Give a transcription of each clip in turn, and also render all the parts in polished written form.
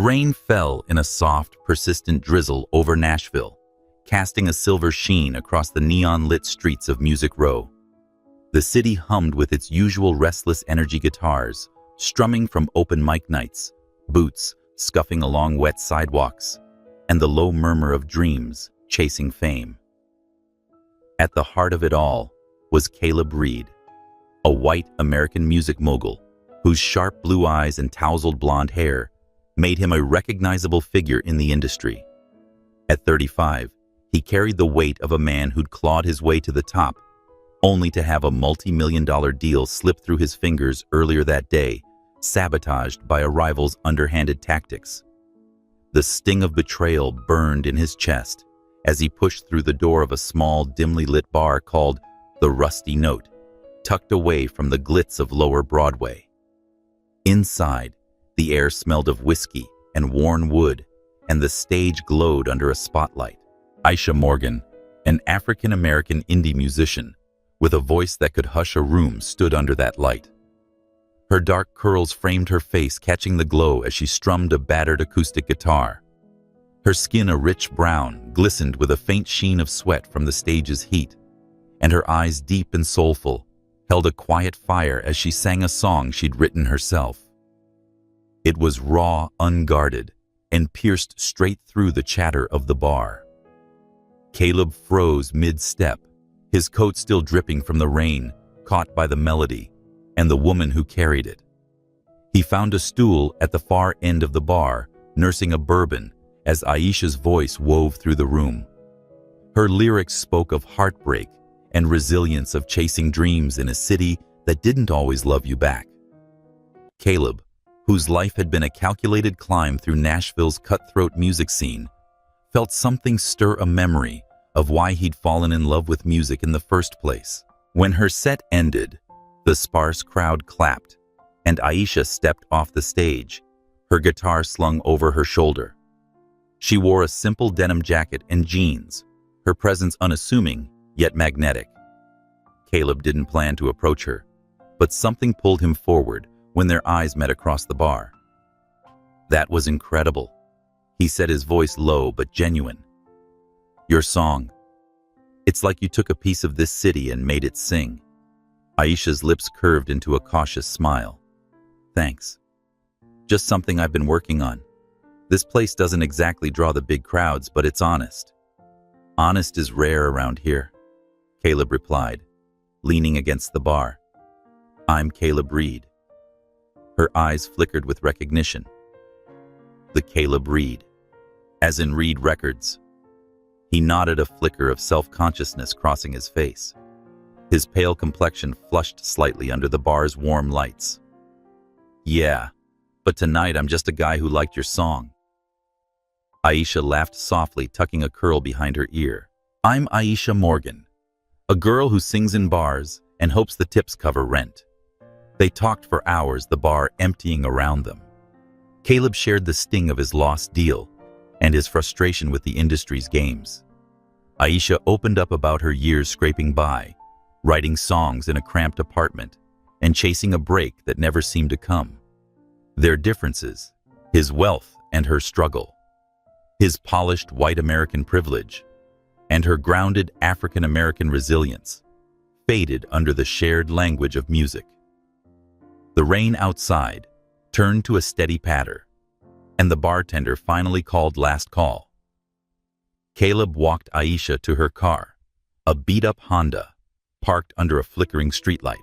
rain fell in a soft, persistent drizzle over Nashville, casting a silver sheen across the neon-lit streets of Music Row. The city hummed with its usual restless energy guitars, strumming from open mic nights, boots scuffing along wet sidewalks, and the low murmur of dreams chasing fame. At the heart of it all was Caleb Reed, a white American music mogul whose sharp blue eyes and tousled blonde hair made him a recognizable figure in the industry. At 35, he carried the weight of a man who'd clawed his way to the top, only to have a multi-million-dollar deal slip through his fingers earlier that day, sabotaged by a rival's underhanded tactics. The sting of betrayal burned in his chest as he pushed through the door of a small, dimly lit bar called The Rusty Note, tucked away from the glitz of Lower Broadway. Inside, the air smelled of whiskey and worn wood, and the stage glowed under a spotlight. Aisha Morgan, an African-American indie musician with a voice that could hush a room, stood under that light. Her dark curls framed her face, catching the glow as she strummed a battered acoustic guitar. Her skin, a rich brown, glistened with a faint sheen of sweat from the stage's heat, and her eyes, deep and soulful, held a quiet fire as she sang a song she'd written herself. It was raw, unguarded, and pierced straight through the chatter of the bar. Caleb froze mid-step, his coat still dripping from the rain, caught by the melody and the woman who carried it. He found a stool at the far end of the bar, nursing a bourbon, as Aisha's voice wove through the room. Her lyrics spoke of heartbreak and resilience, of chasing dreams in a city that didn't always love you back. Caleb, whose life had been a calculated climb through Nashville's cutthroat music scene, felt something stir a memory of why he'd fallen in love with music in the first place. When her set ended, the sparse crowd clapped, and Aisha stepped off the stage, her guitar slung over her shoulder. She wore a simple denim jacket and jeans, her presence unassuming yet magnetic. Caleb didn't plan to approach her, but something pulled him forward when their eyes met across the bar. "That was incredible," he said, his voice low but genuine. "Your song. It's like you took a piece of this city and made it sing." Aisha's lips curved into a cautious smile. "Thanks. Just something I've been working on. This place doesn't exactly draw the big crowds, but it's honest." "Honest is rare around here," Caleb replied, leaning against the bar. "I'm Caleb Reed." Her eyes flickered with recognition. The Caleb Reed, as in Reed Records. He nodded, a flicker of self-consciousness crossing his face. His pale complexion flushed slightly under the bar's warm lights. "Yeah, but tonight I'm just a guy who liked your song." Aisha laughed softly, tucking a curl behind her ear. "I'm Aisha Morgan, a girl who sings in bars and hopes the tips cover rent." They talked for hours, the bar emptying around them. Caleb shared the sting of his lost deal and his frustration with the industry's games. Aisha opened up about her years scraping by, writing songs in a cramped apartment, and chasing a break that never seemed to come. Their differences, his wealth and her struggle, his polished white American privilege, and her grounded African American resilience, faded under the shared language of music. The rain outside turned to a steady patter, and the bartender finally called last call. Caleb walked Aisha to her car, a beat-up Honda, parked under a flickering streetlight.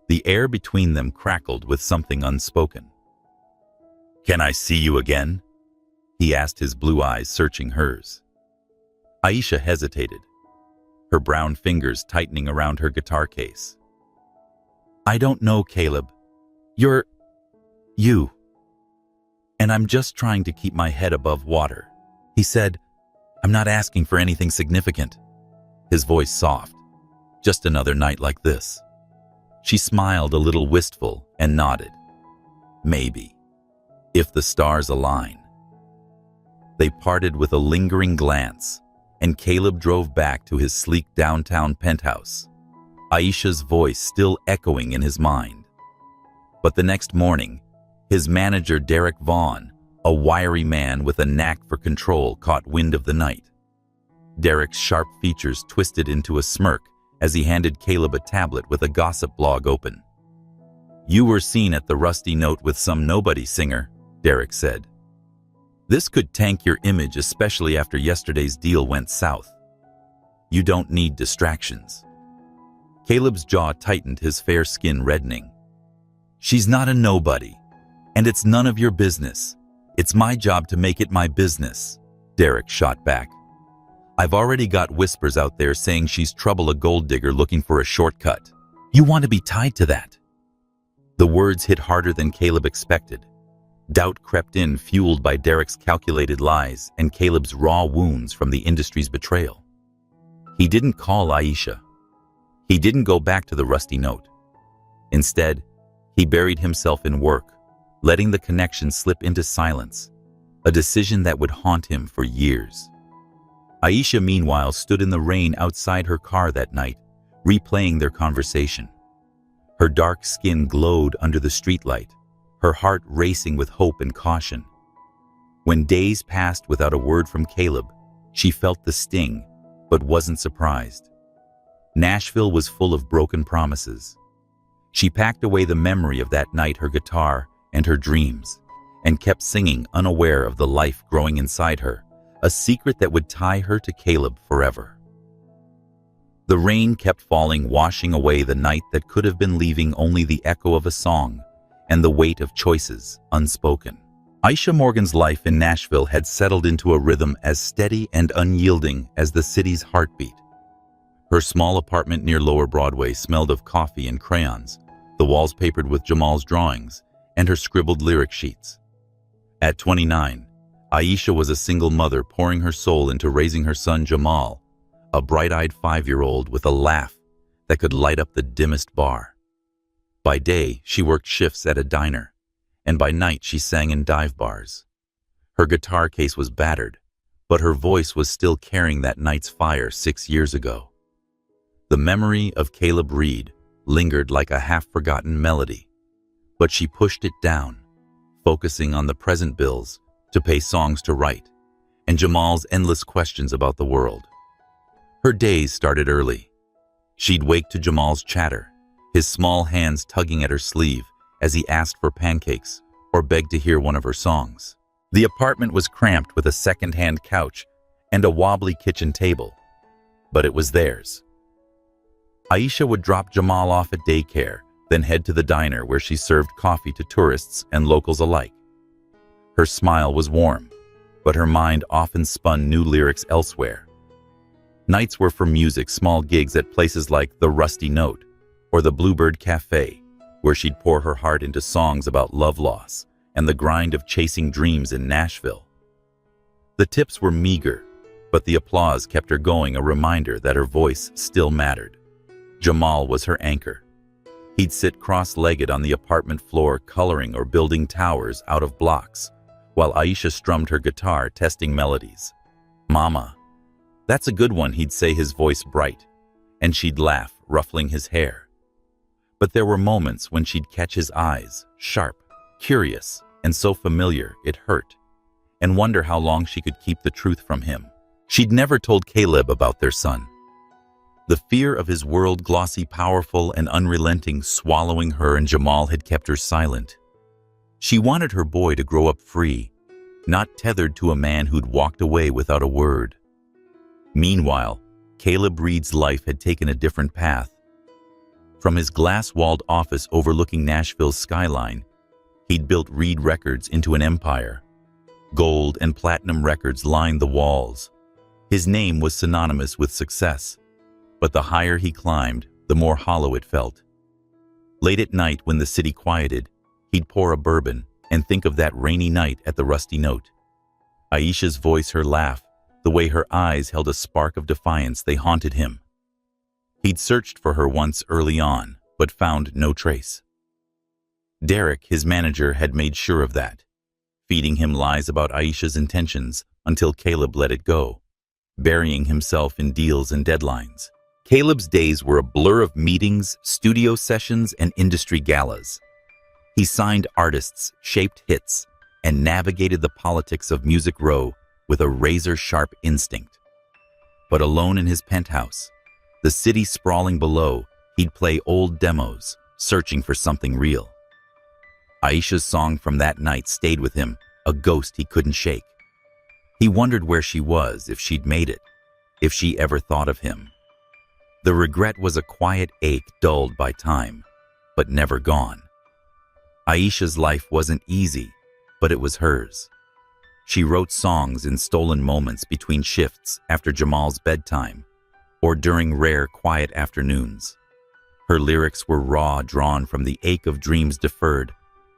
The air between them crackled with something unspoken. "Can I see you again?" he asked, his blue eyes searching hers. Aisha hesitated, her brown fingers tightening around her guitar case. "I don't know, Caleb. You're you. And I'm just trying to keep my head above water," he said. "I'm not asking for anything significant." His voice soft. "Just another night like this." She smiled, a little wistful, and nodded. "Maybe, if the stars align." They parted with a lingering glance, and Caleb drove back to his sleek downtown penthouse, Aisha's voice still echoing in his mind. But the next morning, his manager Derek Vaughn a wiry man with a knack for control, caught wind of the night. Derek's sharp features twisted into a smirk as he handed Caleb a tablet with a gossip blog open. "You were seen at the Rusty Note with some nobody singer," Derek said. "This could tank your image, especially after yesterday's deal went south. You don't need distractions." Caleb's jaw tightened, his fair skin reddening. "She's not a nobody, and it's none of your business. It's my job to make it my business," Derek shot back. "I've already got whispers out there saying she's trouble, a gold digger looking for a shortcut. You want to be tied to that?" The words hit harder than Caleb expected. Doubt crept in, fueled by Derek's calculated lies and Caleb's raw wounds from the industry's betrayal. He didn't call Aisha. He didn't go back to the Rusty Note. Instead, he buried himself in work, letting the connection slip into silence, a decision that would haunt him for years. Aisha, meanwhile, stood in the rain outside her car that night, replaying their conversation. Her dark skin glowed under the streetlight, her heart racing with hope and caution. When days passed without a word from Caleb, she felt the sting, but wasn't surprised. Nashville was full of broken promises. She packed away the memory of that night, her guitar, and her dreams, and kept singing, unaware of the life growing inside her, a secret that would tie her to Caleb forever. The rain kept falling, washing away the night that could have been, leaving only the echo of a song and the weight of choices unspoken. Aisha Morgan's life in Nashville had settled into a rhythm as steady and unyielding as the city's heartbeat. Her small apartment near Lower Broadway smelled of coffee and crayons, the walls papered with Jamal's drawings and her scribbled lyric sheets. At 29, Aisha was a single mother, pouring her soul into raising her son Jamal, a bright-eyed 5-year-old with a laugh that could light up the dimmest bar. By day, she worked shifts at a diner, and by night she sang in dive bars. Her guitar case was battered, but her voice was still carrying that night's fire 6 years ago. The memory of Caleb Reed lingered like a half-forgotten melody, but she pushed it down, focusing on the present bills to pay, songs to write, and Jamal's endless questions about the world. Her days started early. She'd wake to Jamal's chatter, his small hands tugging at her sleeve as he asked for pancakes or begged to hear one of her songs. The apartment was cramped with a second-hand couch and a wobbly kitchen table, but it was theirs. Aisha would drop Jamal off at daycare, then head to the diner where she served coffee to tourists and locals alike. Her smile was warm, but her mind often spun new lyrics elsewhere. Nights were for music, small gigs at places like the Rusty Note or the Bluebird Cafe, where she'd pour her heart into songs about love loss and the grind of chasing dreams in Nashville. The tips were meager, but the applause kept her going, a reminder that her voice still mattered. Jamal was her anchor. He'd sit cross-legged on the apartment floor, coloring or building towers out of blocks, while Aisha strummed her guitar, testing melodies. "Mama, that's a good one," he'd say, his voice bright, and she'd laugh, ruffling his hair. But there were moments when she'd catch his eyes, sharp, curious, and so familiar it hurt, and wonder how long she could keep the truth from him. She'd never told Caleb about their son. The fear of his world, glossy, powerful, and unrelenting, swallowing her and Jamal, had kept her silent. She wanted her boy to grow up free, not tethered to a man who'd walked away without a word. Meanwhile, Caleb Reed's life had taken a different path. From his glass-walled office overlooking Nashville's skyline, he'd built Reed Records into an empire. Gold and platinum records lined the walls. His name was synonymous with success, but the higher he climbed, the more hollow it felt. Late at night, when the city quieted, he'd pour a bourbon and think of that rainy night at the Rusty Note. Aisha's voice, her laugh, the way her eyes held a spark of defiance, they haunted him. He'd searched for her once early on, but found no trace. Derek, his manager, had made sure of that, feeding him lies about Aisha's intentions until Caleb let it go, burying himself in deals and deadlines. Caleb's days were a blur of meetings, studio sessions, and industry galas. He signed artists, shaped hits, and navigated the politics of Music Row with a razor-sharp instinct. But alone in his penthouse, the city sprawling below, he'd play old demos, searching for something real. Aisha's song from that night stayed with him, a ghost he couldn't shake. He wondered where she was, if she'd made it, if she ever thought of him. The regret was a quiet ache dulled by time, but never gone. Aisha's life wasn't easy, but it was hers. She wrote songs in stolen moments between shifts after Jamal's bedtime, or during rare, quiet afternoons. Her lyrics were raw, drawn from the ache of dreams deferred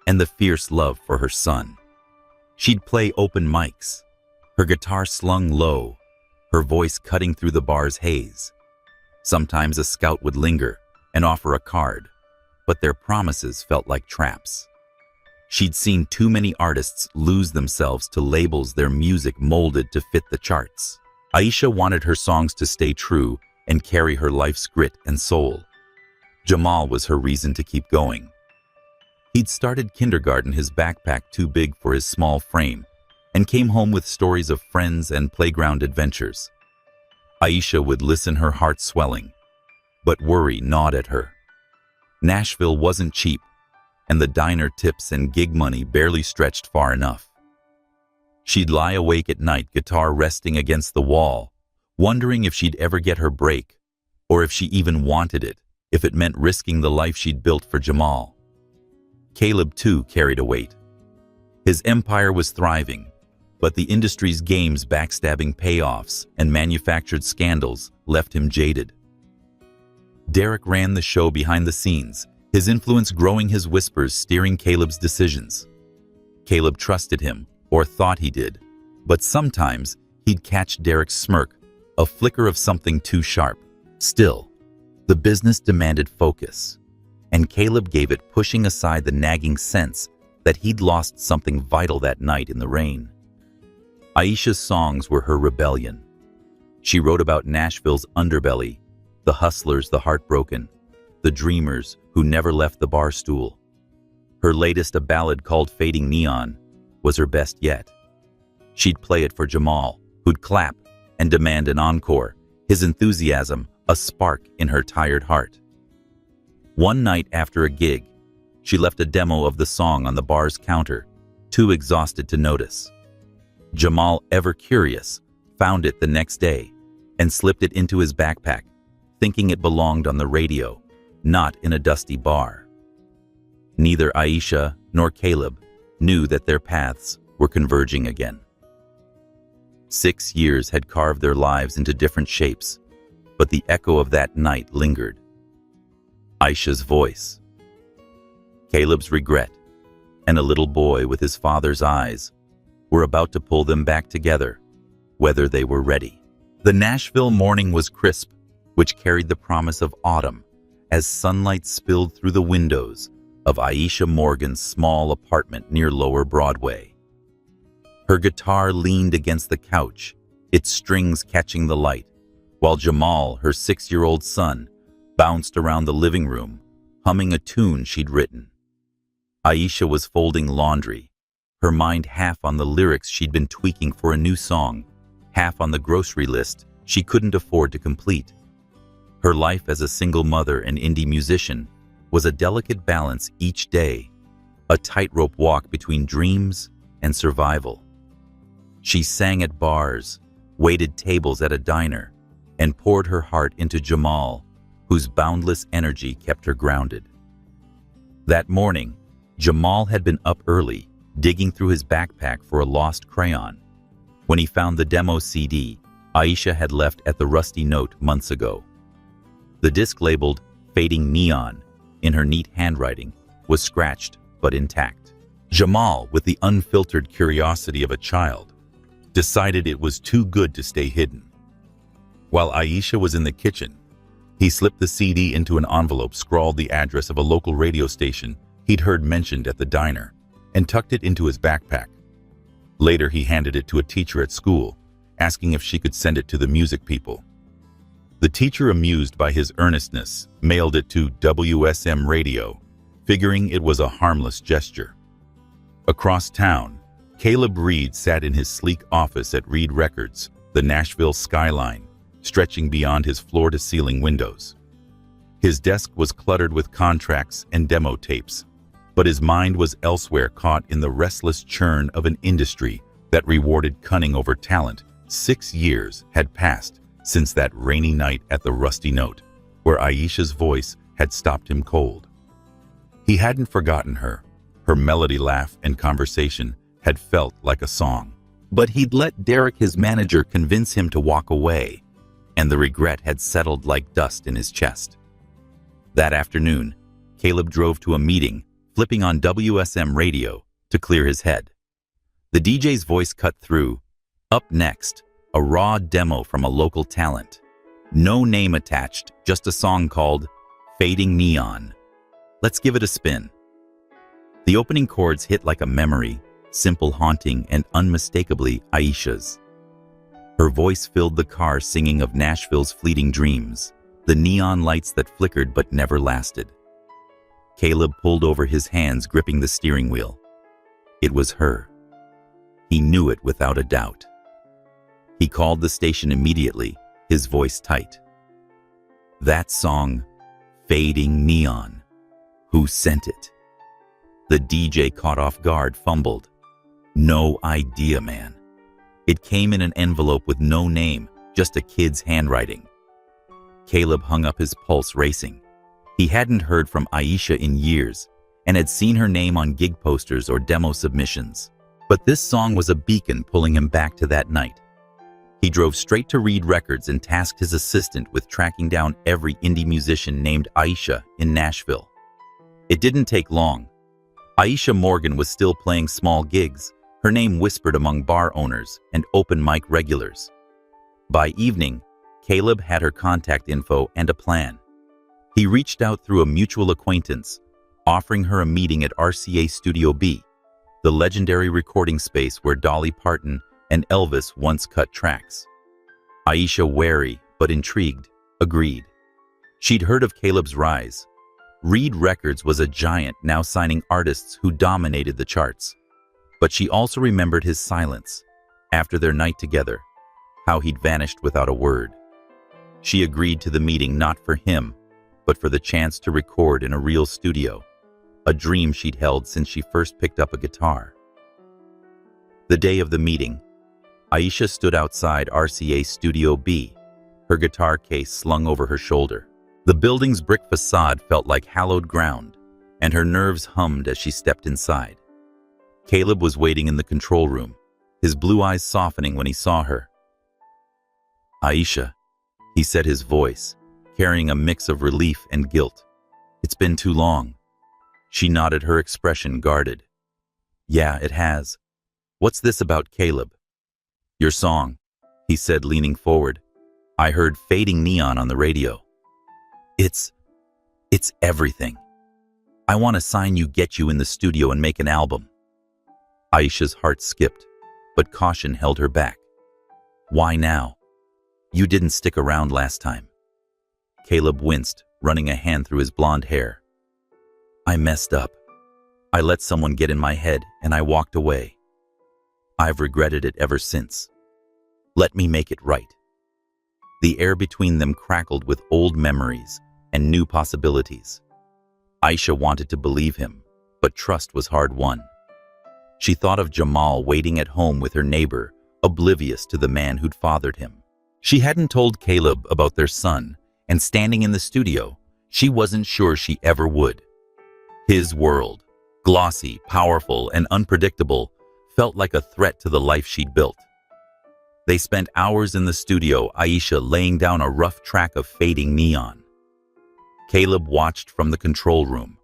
and the fierce love for her son. She'd play open mics, her guitar slung low, her voice cutting through the bar's haze. Sometimes a scout would linger and offer a card, but their promises felt like traps. She'd seen too many artists lose themselves to labels their music molded to fit the charts. Aisha wanted her songs to stay true and carry her life's grit and soul. Jamal was her reason to keep going. He'd started kindergarten, his backpack too big for his small frame, and came home with stories of friends and playground adventures. Aisha would listen, her heart swelling, but worry gnawed at her. Nashville wasn't cheap, and the diner tips and gig money barely stretched far enough. She'd lie awake at night, guitar resting against the wall, wondering if she'd ever get her break, or if she even wanted it, if it meant risking the life she'd built for Jamal. Caleb, too, carried a weight. His empire was thriving, but the industry's games, backstabbing payoffs, and manufactured scandals left him jaded. Derek ran the show behind the scenes, his influence growing, his whispers steering Caleb's decisions. Caleb trusted him, or thought he did, but sometimes he'd catch Derek's smirk, a flicker of something too sharp. Still, the business demanded focus, and Caleb gave it, pushing aside the nagging sense that he'd lost something vital that night in the rain. Aisha's songs were her rebellion. She wrote about Nashville's underbelly, the hustlers, the heartbroken, the dreamers who never left the bar stool. Her latest, a ballad called Fading Neon, was her best yet. She'd play it for Jamal, who'd clap and demand an encore, his enthusiasm a spark in her tired heart. One night after a gig, she left a demo of the song on the bar's counter, too exhausted to notice. Jamal, ever curious, found it the next day and slipped it into his backpack, thinking it belonged on the radio, not in a dusty bar. Neither Aisha nor Caleb knew that their paths were converging again. 6 years had carved their lives into different shapes, but the echo of that night lingered. Aisha's voice, Caleb's regret, and a little boy with his father's eyes were about to pull them back together, whether they were ready. The Nashville morning was crisp, which carried the promise of autumn as sunlight spilled through the windows of Aisha Morgan's small apartment near Lower Broadway. Her guitar leaned against the couch, its strings catching the light, while Jamal, her 6-year-old son, bounced around the living room, humming a tune she'd written. Aisha was folding laundry, her mind half on the lyrics she'd been tweaking for a new song, half on the grocery list she couldn't afford to complete. Her life as a single mother and indie musician was a delicate balance each day, a tightrope walk between dreams and survival. She sang at bars, waited tables at a diner, and poured her heart into Jamal, whose boundless energy kept her grounded. That morning, Jamal had been up early, digging through his backpack for a lost crayon. When he found the demo CD Aisha had left at the Rusty Note months ago. The disc labeled Fading Neon, in her neat handwriting, was scratched but intact. Jamal, with the unfiltered curiosity of a child, decided it was too good to stay hidden. While Aisha was in the kitchen, he slipped the CD into an envelope, scrawled the address of a local radio station he'd heard mentioned at the diner, and tucked it into his backpack. Later, he handed it to a teacher at school, asking if she could send it to the music people. The teacher, amused by his earnestness, mailed it to WSM Radio, figuring it was a harmless gesture. Across town, Caleb Reed sat in his sleek office at Reed Records, the Nashville skyline, stretching beyond his floor-to-ceiling windows. His desk was cluttered with contracts and demo tapes, but his mind was elsewhere, caught in the restless churn of an industry that rewarded cunning over talent. 6 years had passed since that rainy night at the Rusty Note, where Aisha's voice had stopped him cold. He hadn't forgotten her. Her melody, laugh, and conversation had felt like a song. But he'd let Derek, his manager, convince him to walk away, and the regret had settled like dust in his chest. That afternoon, Caleb drove to a meeting, flipping on WSM radio to clear his head. The DJ's voice cut through. Up next, a raw demo from a local talent. No name attached, just a song called Fading Neon. Let's give it a spin. The opening chords hit like a memory, simple, haunting, and unmistakably Aisha's. Her voice filled the car, singing of Nashville's fleeting dreams, the neon lights that flickered but never lasted. Caleb pulled over, his hands gripping the steering wheel. It was her. He knew it without a doubt. He called the station immediately, his voice tight. That song, Fading Neon. Who sent it? The DJ, caught off guard, fumbled. No idea, man. It came in an envelope with no name, just a kid's handwriting. Caleb hung up, his pulse racing. He hadn't heard from Aisha in years and had seen her name on gig posters or demo submissions. But this song was a beacon pulling him back to that night. He drove straight to Reed Records and tasked his assistant with tracking down every indie musician named Aisha in Nashville. It didn't take long. Aisha Morgan was still playing small gigs, her name whispered among bar owners and open mic regulars. By evening, Caleb had her contact info and a plan. He reached out through a mutual acquaintance, offering her a meeting at RCA Studio B, the legendary recording space where Dolly Parton and Elvis once cut tracks. Aisha, wary but intrigued, agreed. She'd heard of Caleb's rise. Reed Records was a giant, now signing artists who dominated the charts. But she also remembered his silence after their night together, how he'd vanished without a word. She agreed to the meeting, not for him, but for the chance to record in a real studio, a dream she'd held since she first picked up a guitar. The day of the meeting, Aisha stood outside RCA Studio B, her guitar case slung over her shoulder. The building's brick facade felt like hallowed ground, and her nerves hummed as she stepped inside. Caleb was waiting in the control room, his blue eyes softening when he saw her. Aisha, he said, his voice carrying a mix of relief and guilt. It's been too long. She nodded, her expression guarded. Yeah, it has. What's this about, Caleb? Your song, he said, leaning forward. I heard Fading Neon on the radio. It's everything. I want to sign you, get you in the studio and make an album. Aisha's heart skipped, but caution held her back. Why now? You didn't stick around last time. Caleb winced, running a hand through his blonde hair. I messed up. I let someone get in my head and I walked away. I've regretted it ever since. Let me make it right. The air between them crackled with old memories and new possibilities. Aisha wanted to believe him, but trust was hard won. She thought of Jamal waiting at home with her neighbor, oblivious to the man who'd fathered him. She hadn't told Caleb about their son, and standing in the studio, she wasn't sure she ever would. His world, glossy, powerful, and unpredictable, felt like a threat to the life she'd built. They spent hours in the studio, Aisha laying down a rough track of Fading Neon. Caleb watched from the control room,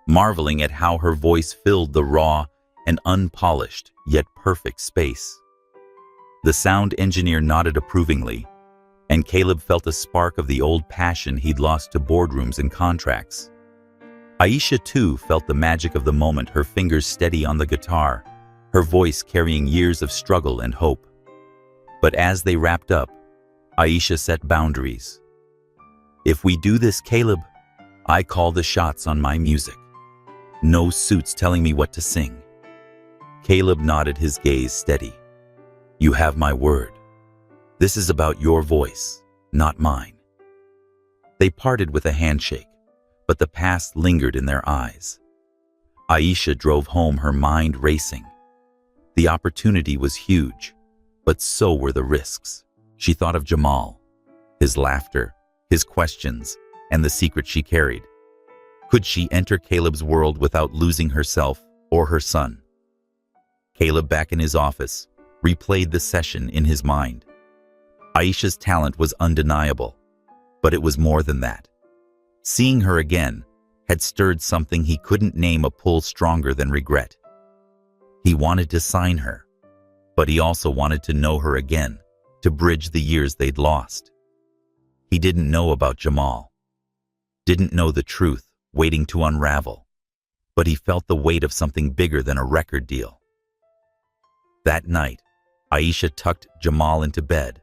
marveling at how her voice filled the raw and unpolished yet perfect space. The sound engineer nodded approvingly, and Caleb felt a spark of the old passion he'd lost to boardrooms and contracts. Aisha, too, felt the magic of the moment, her fingers steady on the guitar, her voice carrying years of struggle and hope. But as they wrapped up, Aisha set boundaries. If we do this, Caleb, I call the shots on my music. No suits telling me what to sing. Caleb nodded, his gaze steady. You have my word. This is about your voice, not mine. They parted with a handshake, but the past lingered in their eyes. Aisha drove home, her mind racing. The opportunity was huge, but so were the risks. She thought of Jamal, his laughter, his questions, and the secret she carried. Could she enter Caleb's world without losing herself or her son? Caleb, back in his office, replayed the session in his mind. Aisha's talent was undeniable, but it was more than that. Seeing her again had stirred something he couldn't name, a pull stronger than regret. He wanted to sign her, but he also wanted to know her again, to bridge the years they'd lost. He didn't know about Jamal, didn't know the truth waiting to unravel, but he felt the weight of something bigger than a record deal. That night, Aisha tucked Jamal into bed,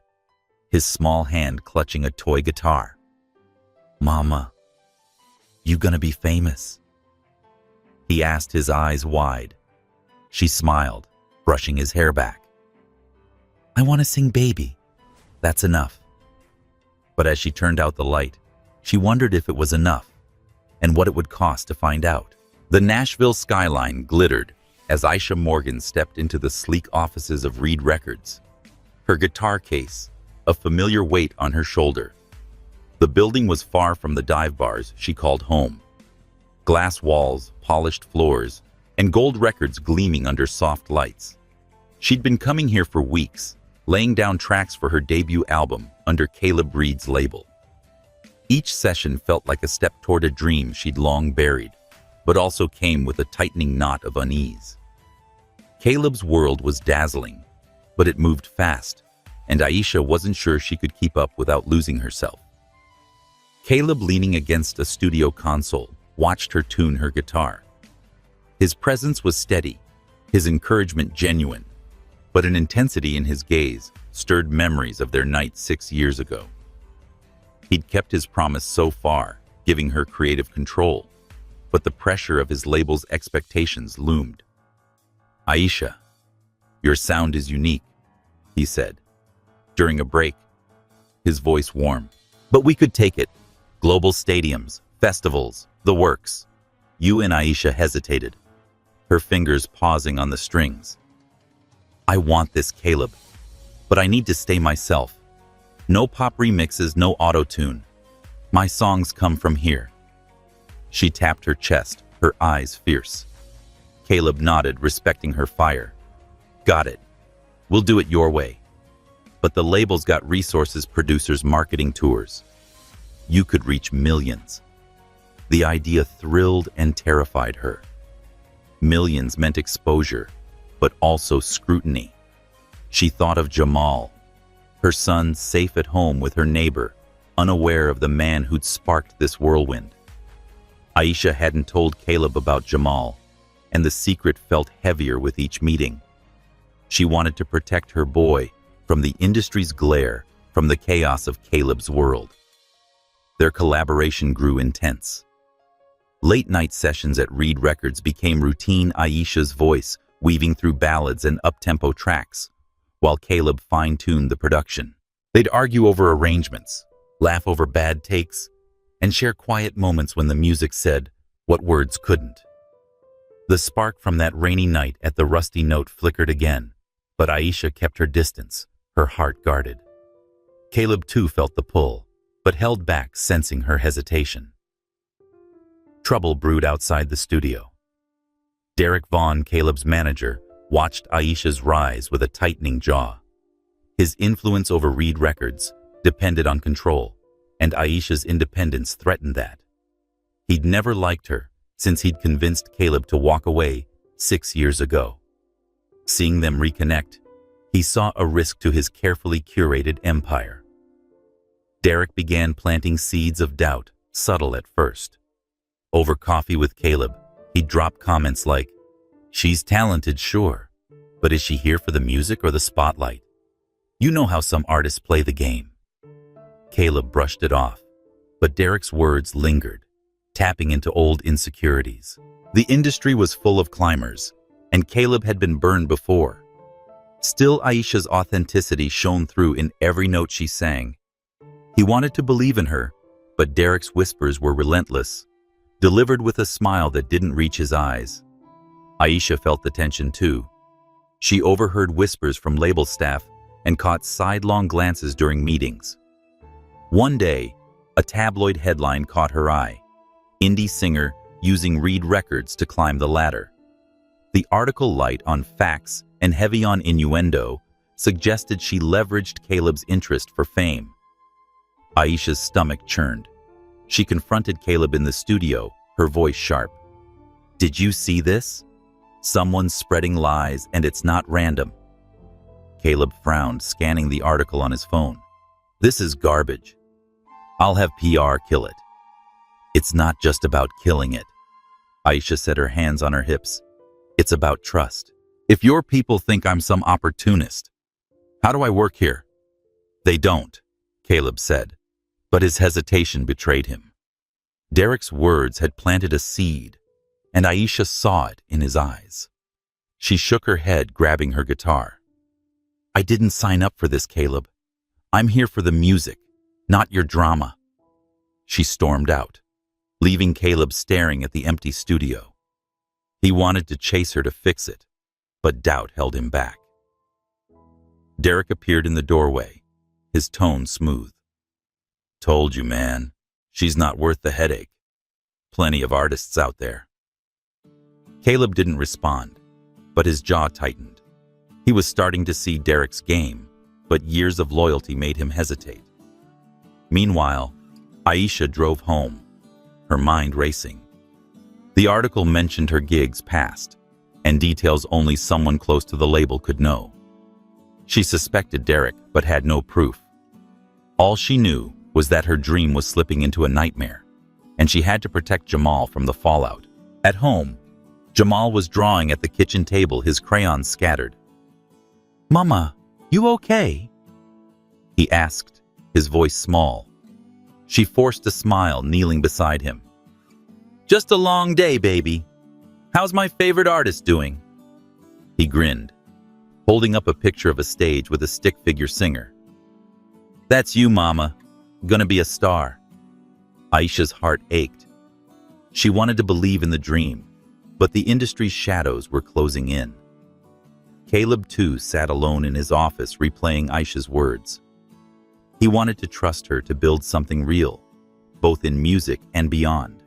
his small hand clutching a toy guitar. Mama, you gonna be famous? He asked, his eyes wide. She smiled, brushing his hair back. I want to sing Baby. That's enough. But as she turned out the light, she wondered if it was enough, and what it would cost to find out. The Nashville skyline glittered as Aisha Morgan stepped into the sleek offices of Reed Records. Her guitar case, a familiar weight on her shoulder. The building was far from the dive bars she called home. Glass walls, polished floors, and gold records gleaming under soft lights. She'd been coming here for weeks, laying down tracks for her debut album under Caleb Reed's label. Each session felt like a step toward a dream she'd long buried, but also came with a tightening knot of unease. Caleb's world was dazzling, but it moved fast, and Aisha wasn't sure she could keep up without losing herself. Caleb, leaning against a studio console, watched her tune her guitar. His presence was steady, his encouragement genuine, but an intensity in his gaze stirred memories of their night 6 years ago. He'd kept his promise so far, giving her creative control, but the pressure of his label's expectations loomed. Aisha, your sound is unique, he said. During a break, his voice warm. But we could take it. Global stadiums, festivals, the works. You and Aisha hesitated, her fingers pausing on the strings. I want this, Caleb, but I need to stay myself. No pop remixes, no auto-tune. My songs come from here. She tapped her chest, her eyes fierce. Caleb nodded, respecting her fire. Got it. We'll do it your way. But the label's got resources, producers, marketing tours. You could reach millions. The idea thrilled and terrified her. Millions meant exposure, but also scrutiny. She thought of Jamal, her son safe at home with her neighbor, unaware of the man who'd sparked this whirlwind. Aisha hadn't told Caleb about Jamal, and the secret felt heavier with each meeting. She wanted to protect her boy from the industry's glare, from the chaos of Caleb's world. Their collaboration grew intense. Late-night sessions at Reed Records became routine, Aisha's voice weaving through ballads and up-tempo tracks, while Caleb fine-tuned the production. They'd argue over arrangements, laugh over bad takes, and share quiet moments when the music said what words couldn't. The spark from that rainy night at the Rusty Note flickered again, but Aisha kept her distance, her heart guarded. Caleb too felt the pull, but held back, sensing her hesitation. Trouble brewed outside the studio. Derek Vaughn, Caleb's manager, watched Aisha's rise with a tightening jaw. His influence over Reed Records depended on control, and Aisha's independence threatened that. He'd never liked her since he'd convinced Caleb to walk away 6 years ago. Seeing them reconnect, he saw a risk to his carefully curated empire. Derek began planting seeds of doubt, subtle at first. Over coffee with Caleb, he'd drop comments like, "She's talented, sure, but is she here for the music or the spotlight? You know how some artists play the game." Caleb brushed it off, but Derek's words lingered, tapping into old insecurities. The industry was full of climbers, and Caleb had been burned before. Still, Aisha's authenticity shone through in every note she sang. He wanted to believe in her, but Derek's whispers were relentless, delivered with a smile that didn't reach his eyes. Aisha felt the tension too. She overheard whispers from label staff and caught sidelong glances during meetings. One day, a tabloid headline caught her eye: indie singer using Reed Records to climb the ladder. The article, light on facts and heavy on innuendo, suggested she leveraged Caleb's interest for fame. Aisha's stomach churned. She confronted Caleb in the studio, her voice sharp. "Did you see this? Someone's spreading lies, and it's not random." Caleb frowned, scanning the article on his phone. "This is garbage. I'll have PR kill it." "It's not just about killing it." Aisha set her hands on her hips. "It's about trust. If your people think I'm some opportunist, how do I work here?" "They don't," Caleb said, but his hesitation betrayed him. Derek's words had planted a seed, and Aisha saw it in his eyes. She shook her head, grabbing her guitar. "I didn't sign up for this, Caleb. I'm here for the music, not your drama." She stormed out, leaving Caleb staring at the empty studio. He wanted to chase her to fix it, but doubt held him back. Derek appeared in the doorway, his tone smooth. "Told you, man. She's not worth the headache. Plenty of artists out there." Caleb didn't respond, but his jaw tightened. He was starting to see Derek's game, but years of loyalty made him hesitate. Meanwhile, Aisha drove home, her mind racing. The article mentioned her gigs past, and details only someone close to the label could know. She suspected Derek, but had no proof. All she knew was that her dream was slipping into a nightmare, and she had to protect Jamal from the fallout. At home, Jamal was drawing at the kitchen table, his crayons scattered. "Mama, you okay?" he asked, his voice small. She forced a smile, kneeling beside him. "Just a long day, baby. How's my favorite artist doing?" He grinned, holding up a picture of a stage with a stick figure singer. "That's you, Mama. Gonna be a star." Aisha's heart ached. She wanted to believe in the dream, but the industry's shadows were closing in. Caleb, too, sat alone in his office, replaying Aisha's words. He wanted to trust her to build something real, both in music and beyond.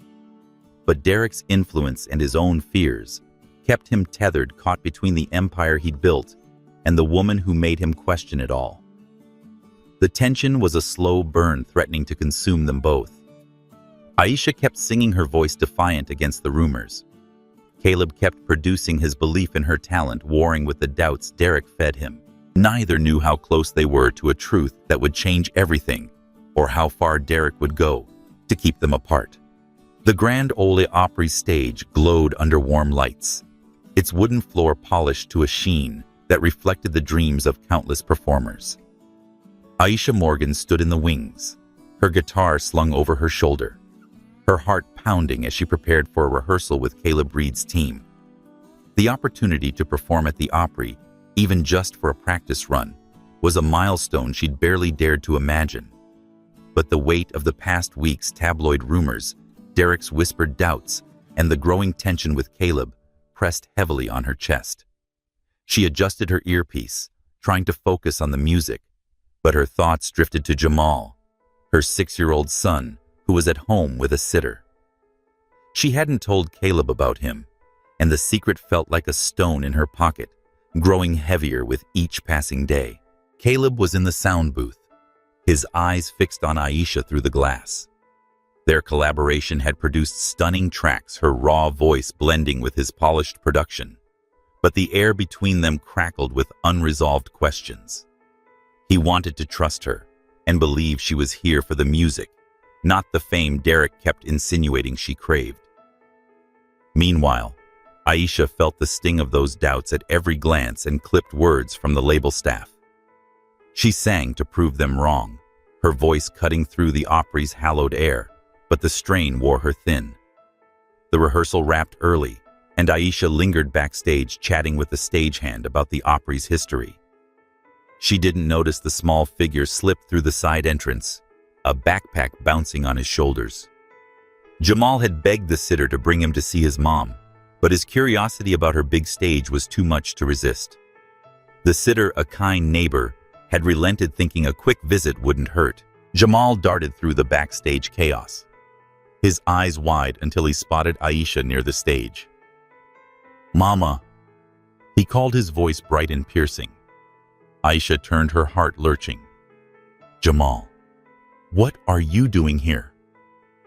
But Derek's influence and his own fears kept him tethered, caught between the empire he'd built and the woman who made him question it all. The tension was a slow burn, threatening to consume them both. Aisha kept singing, her voice defiant against the rumors. Caleb kept producing, his belief in her talent warring with the doubts Derek fed him. Neither knew how close they were to a truth that would change everything, or how far Derek would go to keep them apart. The Grand Ole Opry stage glowed under warm lights, its wooden floor polished to a sheen that reflected the dreams of countless performers. Aisha Morgan stood in the wings, her guitar slung over her shoulder, her heart pounding as she prepared for a rehearsal with Caleb Reed's team. The opportunity to perform at the Opry, even just for a practice run, was a milestone she'd barely dared to imagine. But the weight of the past week's tabloid rumors, Derek's whispered doubts, and the growing tension with Caleb pressed heavily on her chest. She adjusted her earpiece, trying to focus on the music, but her thoughts drifted to Jamal, her 6-year-old son, who was at home with a sitter. She hadn't told Caleb about him, and the secret felt like a stone in her pocket, growing heavier with each passing day. Caleb was in the sound booth, his eyes fixed on Aisha through the glass. Their collaboration had produced stunning tracks, her raw voice blending with his polished production. But the air between them crackled with unresolved questions. He wanted to trust her and believe she was here for the music, not the fame Derek kept insinuating she craved. Meanwhile, Aisha felt the sting of those doubts at every glance and clipped words from the label staff. She sang to prove them wrong, her voice cutting through the Opry's hallowed air, but the strain wore her thin. The rehearsal wrapped early, and Aisha lingered backstage chatting with the stagehand about the Opry's history. She didn't notice the small figure slip through the side entrance, a backpack bouncing on his shoulders. Jamal had begged the sitter to bring him to see his mom, but his curiosity about her big stage was too much to resist. The sitter, a kind neighbor, had relented, thinking a quick visit wouldn't hurt. Jamal darted through the backstage chaos, his eyes wide until he spotted Aisha near the stage. "Mama," he called, his voice bright and piercing. Aisha turned, her heart lurching. "Jamal, what are you doing here?"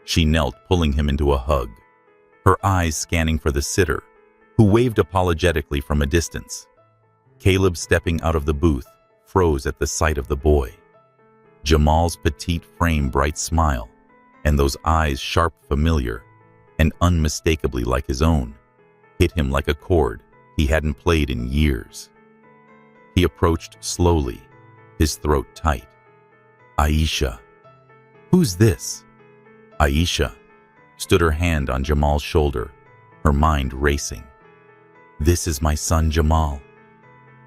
She knelt, pulling him into a hug, her eyes scanning for the sitter, who waved apologetically from a distance. Caleb, stepping out of the booth, froze at the sight of the boy. Jamal's petite frame, bright smile, and those eyes, sharp, familiar, and unmistakably like his own, hit him like a chord he hadn't played in years. He approached slowly, his throat tight. "Aisha." "Who's this?" Aisha stood, her hand on Jamal's shoulder, her mind racing. "This is my son, Jamal."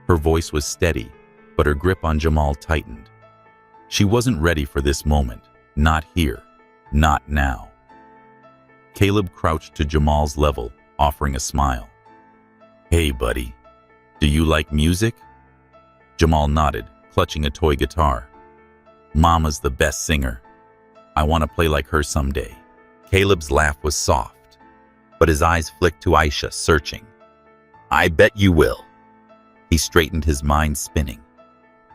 Her voice was steady, but her grip on Jamal tightened. She wasn't ready for this moment. Not here. Not now. Caleb crouched to Jamal's level, offering a smile. "Hey, buddy. Do you like music?" Jamal nodded, clutching a toy guitar. "Mama's the best singer. I want to play like her someday." Caleb's laugh was soft, but his eyes flicked to Aisha, searching. "I bet you will." He straightened, his mind spinning.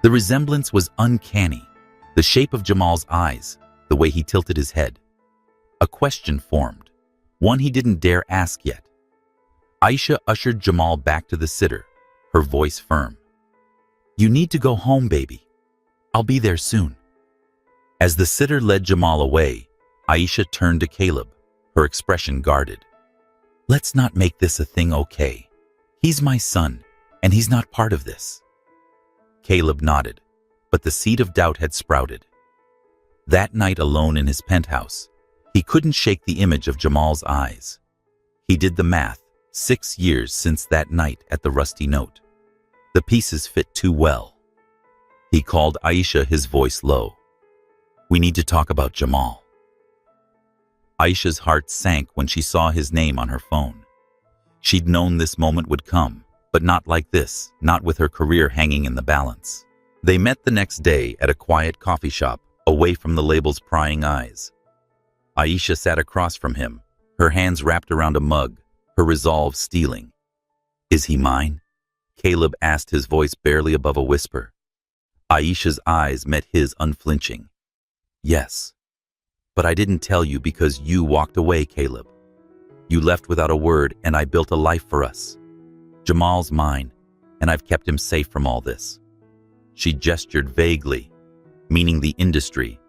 The resemblance was uncanny. The shape of Jamal's eyes, the way he tilted his head. A question formed, one he didn't dare ask yet. Aisha ushered Jamal back to the sitter, her voice firm. "You need to go home, baby. I'll be there soon." As the sitter led Jamal away, Aisha turned to Caleb, her expression guarded. "Let's not make this a thing, okay? He's my son, and he's not part of this." Caleb nodded, but the seed of doubt had sprouted. That night, alone in his penthouse, he couldn't shake the image of Jamal's eyes. He did the math, 6 years since that night at the Rusty Note. The pieces fit too well. He called Aisha, his voice low. "We need to talk about Jamal." Aisha's heart sank when she saw his name on her phone. She'd known this moment would come, but not like this, not with her career hanging in the balance. They met the next day at a quiet coffee shop, away from the label's prying eyes. Aisha sat across from him, her hands wrapped around a mug, her resolve stealing. "Is he mine?" Caleb asked, his voice barely above a whisper. Aisha's eyes met his, unflinching. "Yes. But I didn't tell you because you walked away, Caleb. You left without a word, and I built a life for us. Jamal's mine, and I've kept him safe from all this." She gestured vaguely, meaning the industry,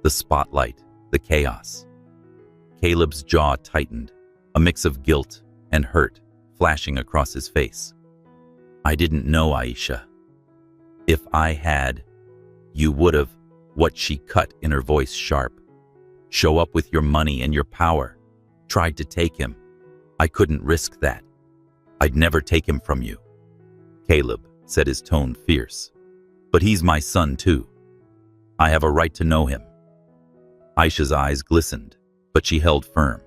the spotlight, the chaos. Caleb's jaw tightened, a mix of guilt and hurt flashing across his face. "I didn't know, Aisha. If I had, you would have." What she cut in her voice sharp. "Show up with your money and your power. Tried to take him. I couldn't risk that. I'd never take him from you." "Caleb," said, his tone fierce. "But he's my son too. I have a right to know him." Aisha's eyes glistened, but she held firm.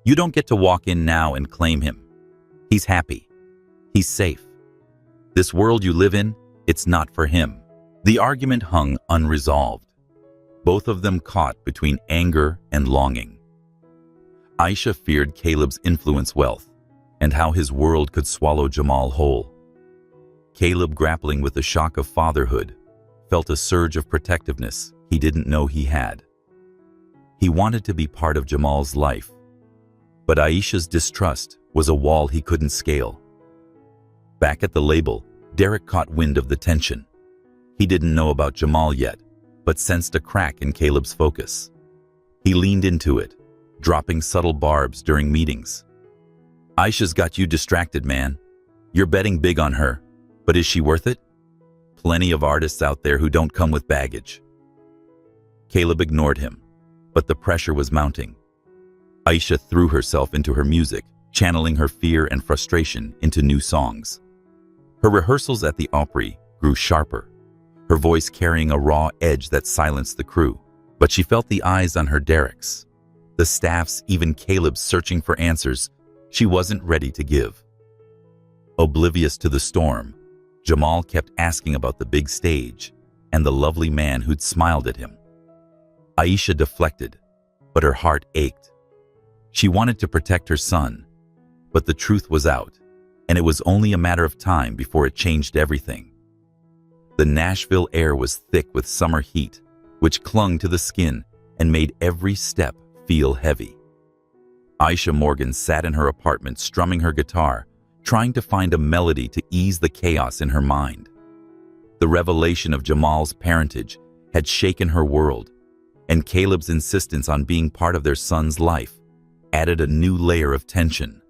"You don't get to walk in now and claim him. He's happy. He's safe. This world you live in, it's not for him." The argument hung unresolved, both of them caught between anger and longing. Aisha feared Caleb's influence, wealth, and how his world could swallow Jamal whole. Caleb, grappling with the shock of fatherhood, felt a surge of protectiveness he didn't know he had. He wanted to be part of Jamal's life, but Aisha's distrust was a wall he couldn't scale. Back at the label, Derek caught wind of the tension. He didn't know about Jamal yet, but sensed a crack in Caleb's focus. He leaned into it, dropping subtle barbs during meetings. "Aisha's got you distracted, man. You're betting big on her, but is she worth it? Plenty of artists out there who don't come with baggage." Caleb ignored him, but the pressure was mounting. Aisha threw herself into her music, channeling her fear and frustration into new songs. Her rehearsals at the Opry grew sharper, her voice carrying a raw edge that silenced the crew. But she felt the eyes on her Derek's, the staff's, even Caleb's searching for answers she wasn't ready to give. Oblivious to the storm, Jamal kept asking about the big stage and the lovely man who'd smiled at him. Aisha deflected, but her heart ached. She wanted to protect her son, but the truth was out, and it was only a matter of time before it changed everything. The Nashville air was thick with summer heat, which clung to the skin and made every step feel heavy. Aisha Morgan sat in her apartment strumming her guitar, trying to find a melody to ease the chaos in her mind. The revelation of Jamal's parentage had shaken her world, and Caleb's insistence on being part of their son's life added a new layer of tension.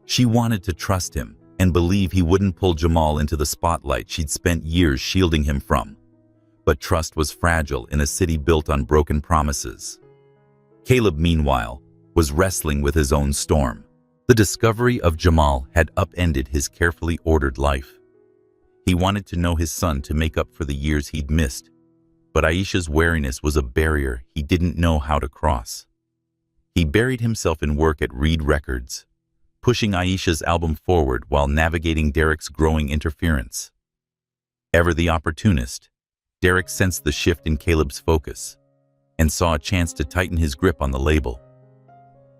She wanted to trust him and believe he wouldn't pull Jamal into the spotlight she'd spent years shielding him from. But trust was fragile in a city built on broken promises. Caleb, meanwhile, was wrestling with his own storm. The discovery of Jamal had upended his carefully ordered life. He wanted to know his son to make up for the years he'd missed, but Aisha's wariness was a barrier he didn't know how to cross. He buried himself in work at Reed Records, pushing Aisha's album forward while navigating Derek's growing interference. Ever the opportunist, Derek sensed the shift in Caleb's focus and saw a chance to tighten his grip on the label.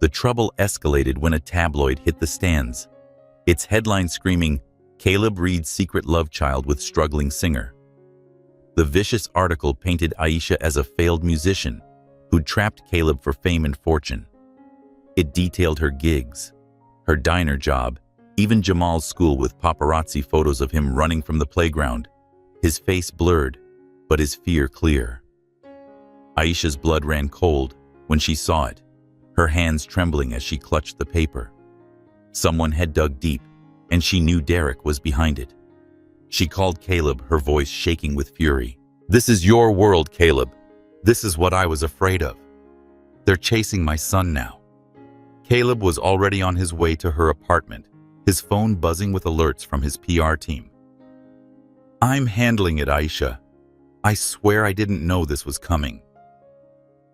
The trouble escalated when a tabloid hit the stands, its headline screaming, "Caleb Reed's secret love child with struggling singer." The vicious article painted Aisha as a failed musician who'd trapped Caleb for fame and fortune. It detailed her gigs, her diner job, even Jamal's school with paparazzi photos of him running from the playground, his face blurred, but his fear clear. Aisha's blood ran cold when she saw it, her hands trembling as she clutched the paper. Someone had dug deep, and she knew Derek was behind it. She called Caleb, her voice shaking with fury. "This is your world, Caleb. This is what I was afraid of. They're chasing my son now." Caleb was already on his way to her apartment, his phone buzzing with alerts from his PR team. "I'm handling it, Aisha. I swear I didn't know this was coming."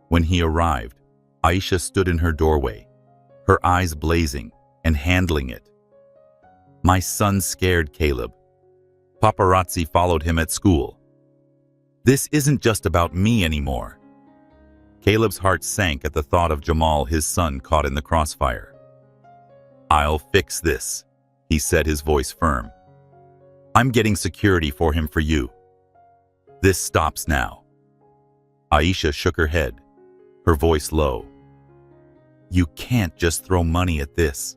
When he arrived, Aisha stood in her doorway, her eyes blazing and handling it. "My son's scared, Caleb. Paparazzi followed him at school. This isn't just about me anymore." Caleb's heart sank at the thought of Jamal, his son, caught in the crossfire. "I'll fix this," he said, his voice firm. "I'm getting security for him for you. This stops now." Aisha shook her head, her voice low. "You can't just throw money at this.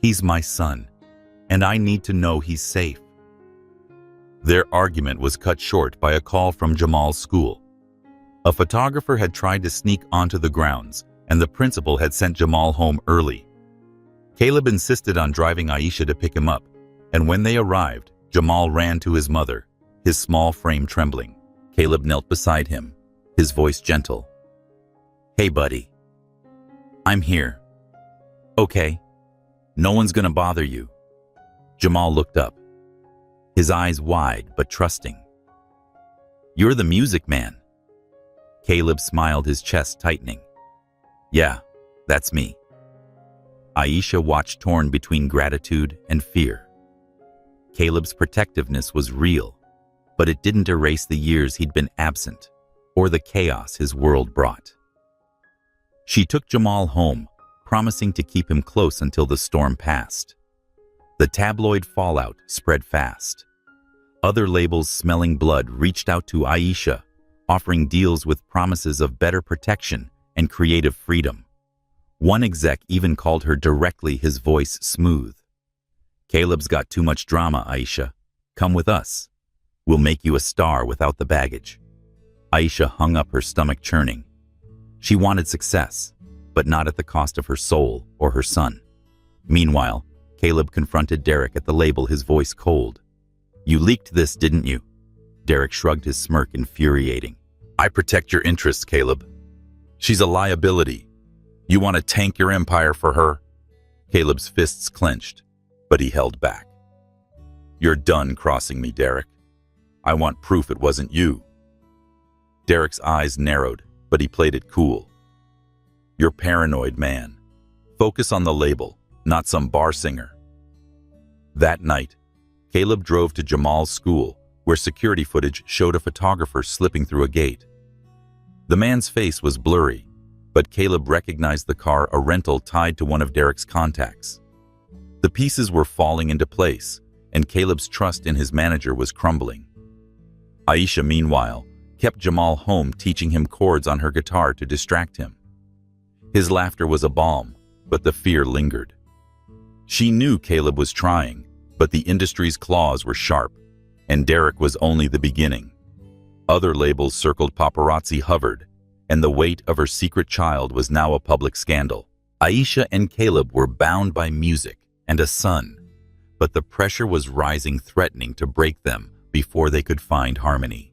He's my son, and I need to know he's safe." Their argument was cut short by a call from Jamal's school. A photographer had tried to sneak onto the grounds, and the principal had sent Jamal home early. Caleb insisted on driving Aisha to pick him up, and when they arrived, Jamal ran to his mother, his small frame trembling. Caleb knelt beside him, his voice gentle. "Hey, buddy. I'm here. Okay. No one's gonna bother you." Jamal looked up, his eyes wide but trusting. "You're the music man." Caleb smiled, his chest tightening. "Yeah, that's me." Aisha watched, torn between gratitude and fear. Caleb's protectiveness was real, but it didn't erase the years he'd been absent or the chaos his world brought. She took Jamal home, promising to keep him close until the storm passed. The tabloid fallout spread fast. Other labels smelling blood reached out to Aisha, offering deals with promises of better protection and creative freedom. One exec even called her directly, his voice smooth. "Caleb's got too much drama, Aisha. Come with us. We'll make you a star without the baggage." Aisha hung up, her stomach churning. She wanted success, but not at the cost of her soul or her son. Meanwhile, Caleb confronted Derek at the label, his voice cold. "You leaked this, didn't you?" Derek shrugged, his smirk infuriating. "I protect your interests, Caleb. She's a liability. You want to tank your empire for her?" Caleb's fists clenched, but he held back. "You're done crossing me, Derek. I want proof it wasn't you." Derek's eyes narrowed, but he played it cool. "You're paranoid, man. Focus on the label, not some bar singer." That night, Caleb drove to Jamal's school, where security footage showed a photographer slipping through a gate. The man's face was blurry, but Caleb recognized the car a rental tied to one of Derek's contacts. The pieces were falling into place, and Caleb's trust in his manager was crumbling. Aisha, meanwhile, kept Jamal home, teaching him chords on her guitar to distract him. His laughter was a balm, but the fear lingered. She knew Caleb was trying, but the industry's claws were sharp, and Derek was only the beginning. Other labels circled, paparazzi hovered, and the weight of her secret child was now a public scandal. Aisha and Caleb were bound by music and a son, but the pressure was rising, threatening to break them before they could find harmony.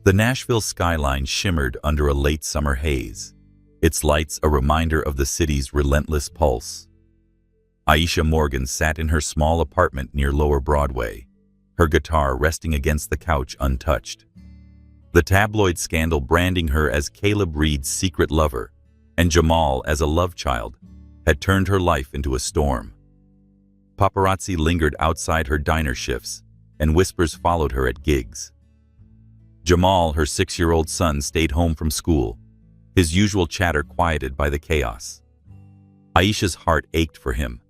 The Nashville skyline shimmered under a late summer haze, its lights a reminder of the city's relentless pulse. Aisha Morgan sat in her small apartment near Lower Broadway, her guitar resting against the couch untouched. The tabloid scandal branding her as Caleb Reed's secret lover and Jamal as a love child had turned her life into a storm. Paparazzi lingered outside her diner shifts, and whispers followed her at gigs. Jamal, her 6-year-old son, stayed home from school, his usual chatter quieted by the chaos. Aisha's heart ached for him,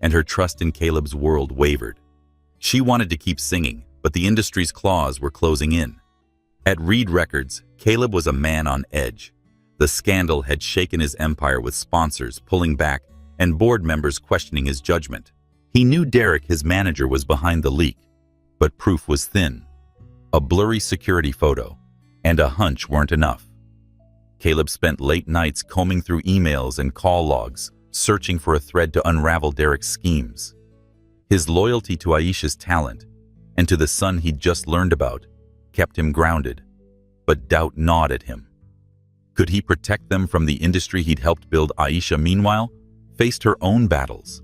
and her trust in Caleb's world wavered. She wanted to keep singing, but the industry's claws were closing in. At Reed Records, Caleb was a man on edge. The scandal had shaken his empire, with sponsors pulling back and board members questioning his judgment. He knew Derek, his manager, was behind the leak, but proof was thin. A blurry security photo and a hunch weren't enough. Caleb spent late nights combing through emails and call logs, searching for a thread to unravel Derek's schemes. His loyalty to Aisha's talent and to the son he'd just learned about kept him grounded, but doubt gnawed at him. Could he protect them from the industry he'd helped build? Aisha, meanwhile, faced her own battles.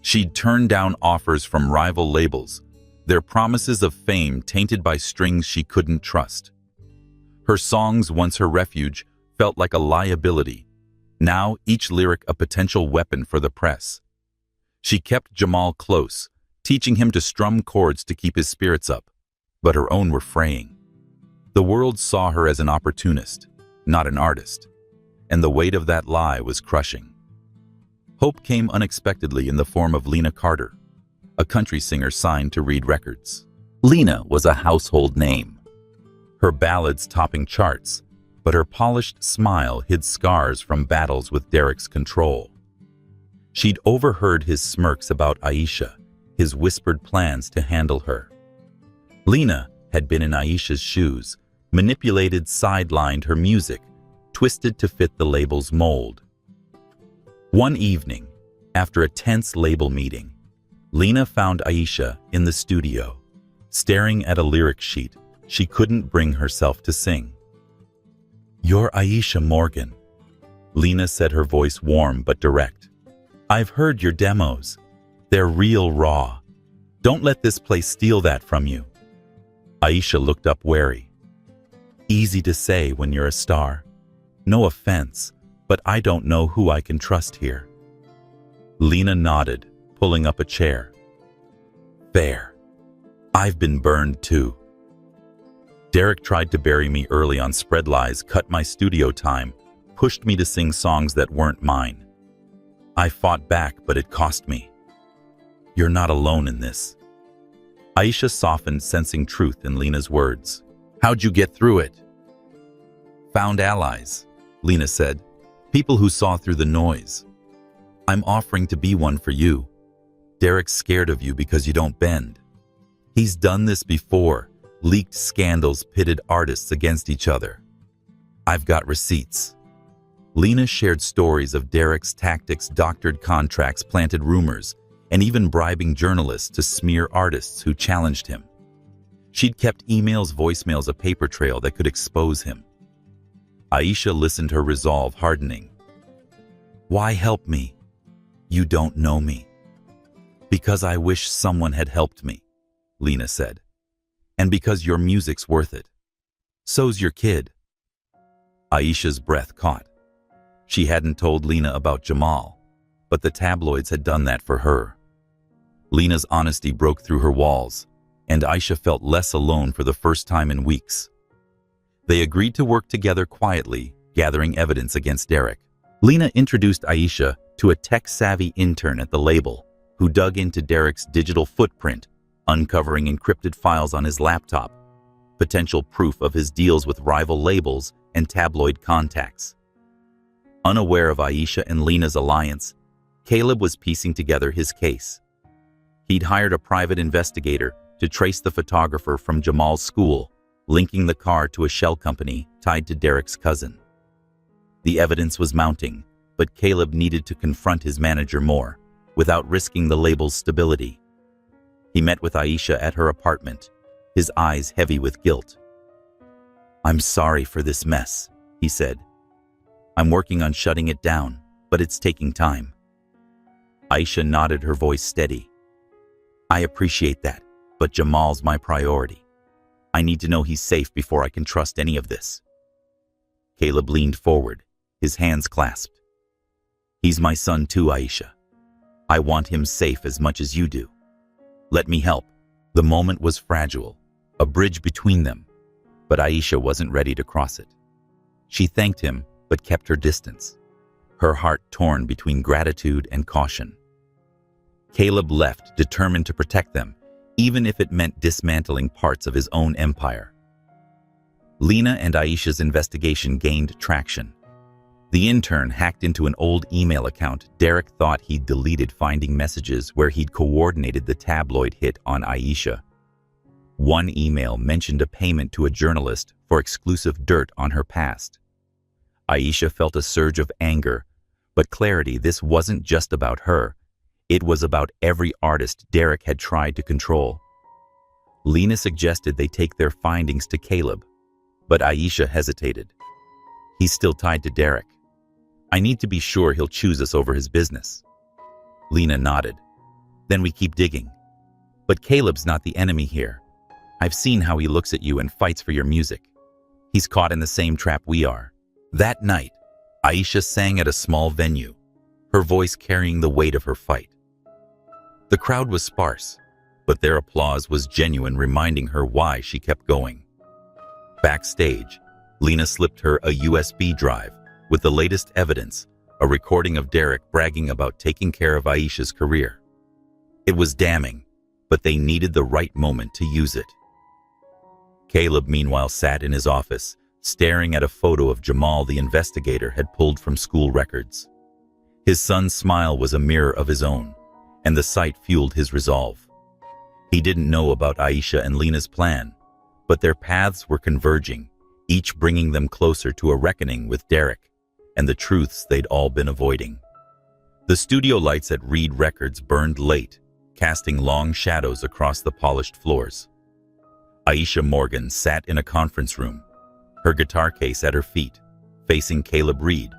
She'd turned down offers from rival labels, their promises of fame tainted by strings she couldn't trust. Her songs, once her refuge, felt like a liability, now each lyric a potential weapon for the press. She kept Jamal close, teaching him to strum chords to keep his spirits up, but her own were fraying. The world saw her as an opportunist, not an artist, and the weight of that lie was crushing. Hope came unexpectedly in the form of Lena Carter, a country singer signed to Reed Records. Lena was a household name, her ballads topping charts, but her polished smile hid scars from battles with Derek's control. She'd overheard his smirks about Aisha, his whispered plans to handle her. Lena had been in Aisha's shoes, manipulated, sidelined her music, twisted to fit the label's mold. One evening, after a tense label meeting, Lena found Aisha in the studio, staring at a lyric sheet she couldn't bring herself to sing. "You're Aisha Morgan," Lena said, her voice warm but direct. "I've heard your demos. They're real raw. Don't let this place steal that from you." Aisha looked up wary. "Easy to say when you're a star. No offense, but I don't know who I can trust here." Lena nodded, pulling up a chair. "Fair. I've been burned too. Derek tried to bury me early on, spread lies, cut my studio time, pushed me to sing songs that weren't mine. I fought back, but it cost me. You're not alone in this." Aisha softened, sensing truth in Lena's words. "How'd you get through it?" "Found allies," Lena said. "People who saw through the noise. I'm offering to be one for you. Derek's scared of you because you don't bend. He's done this before, leaked scandals, pitted artists against each other. I've got receipts." Lena shared stories of Derek's tactics, doctored contracts, planted rumors, and even bribing journalists to smear artists who challenged him. She'd kept emails, voicemails, a paper trail that could expose him. Aisha listened, her resolve hardening. "Why help me You don't know me. Because I wish someone had helped me, Lena said. And because your music's worth it. So's your kid. Aisha's breath caught. She hadn't told Lena about Jamal, but the tabloids had done that for her. Lena's honesty broke through her walls, and Aisha felt less alone for the first time in weeks. They agreed to work together quietly, gathering evidence against Derek. Lena introduced Aisha to a tech-savvy intern at the label who dug into Derek's digital footprint, uncovering encrypted files on his laptop, potential proof of his deals with rival labels and tabloid contacts. Unaware of Aisha and Lena's alliance, Caleb was piecing together his case. He'd hired a private investigator to trace the photographer from Jamal's school, linking the car to a shell company tied to Derek's cousin. The evidence was mounting, but Caleb needed to confront his manager more, without risking the label's stability. He met with Aisha at her apartment, his eyes heavy with guilt. "I'm sorry for this mess," he said. "I'm working on shutting it down, but it's taking time." Aisha nodded, her voice steady. "I appreciate that, but Jamal's my priority. I need to know he's safe before I can trust any of this." Caleb leaned forward, his hands clasped. "He's my son too, Aisha. I want him safe as much as you do. Let me help." The moment was fragile, a bridge between them, but Aisha wasn't ready to cross it. She thanked him, but kept her distance, her heart torn between gratitude and caution. Caleb left, determined to protect them, even if it meant dismantling parts of his own empire. Lena and Aisha's investigation gained traction. The intern hacked into an old email account Derek thought he'd deleted, finding messages where he'd coordinated the tabloid hit on Aisha. One email mentioned a payment to a journalist for exclusive dirt on her past. Aisha felt a surge of anger, but clarity. This wasn't just about her. It was about every artist Derek had tried to control. Lena suggested they take their findings to Caleb, but Aisha hesitated. "He's still tied to Derek. I need to be sure he'll choose us over his business." Lena nodded. "Then we keep digging. But Caleb's not the enemy here. I've seen how he looks at you and fights for your music. He's caught in the same trap we are." That night, Aisha sang at a small venue, her voice carrying the weight of her fight. The crowd was sparse, but their applause was genuine, reminding her why she kept going. Backstage, Lena slipped her a USB drive with the latest evidence, a recording of Derek bragging about taking care of Aisha's career. It was damning, but they needed the right moment to use it. Caleb, meanwhile, sat in his office, staring at a photo of Jamal the investigator had pulled from school records. His son's smile was a mirror of his own, and the sight fueled his resolve. He didn't know about Aisha and Lena's plan, but their paths were converging, each bringing them closer to a reckoning with Derek and the truths they'd all been avoiding. The studio lights at Reed Records burned late, casting long shadows across the polished floors. Aisha Morgan sat in a conference room, her guitar case at her feet, facing Caleb Reed,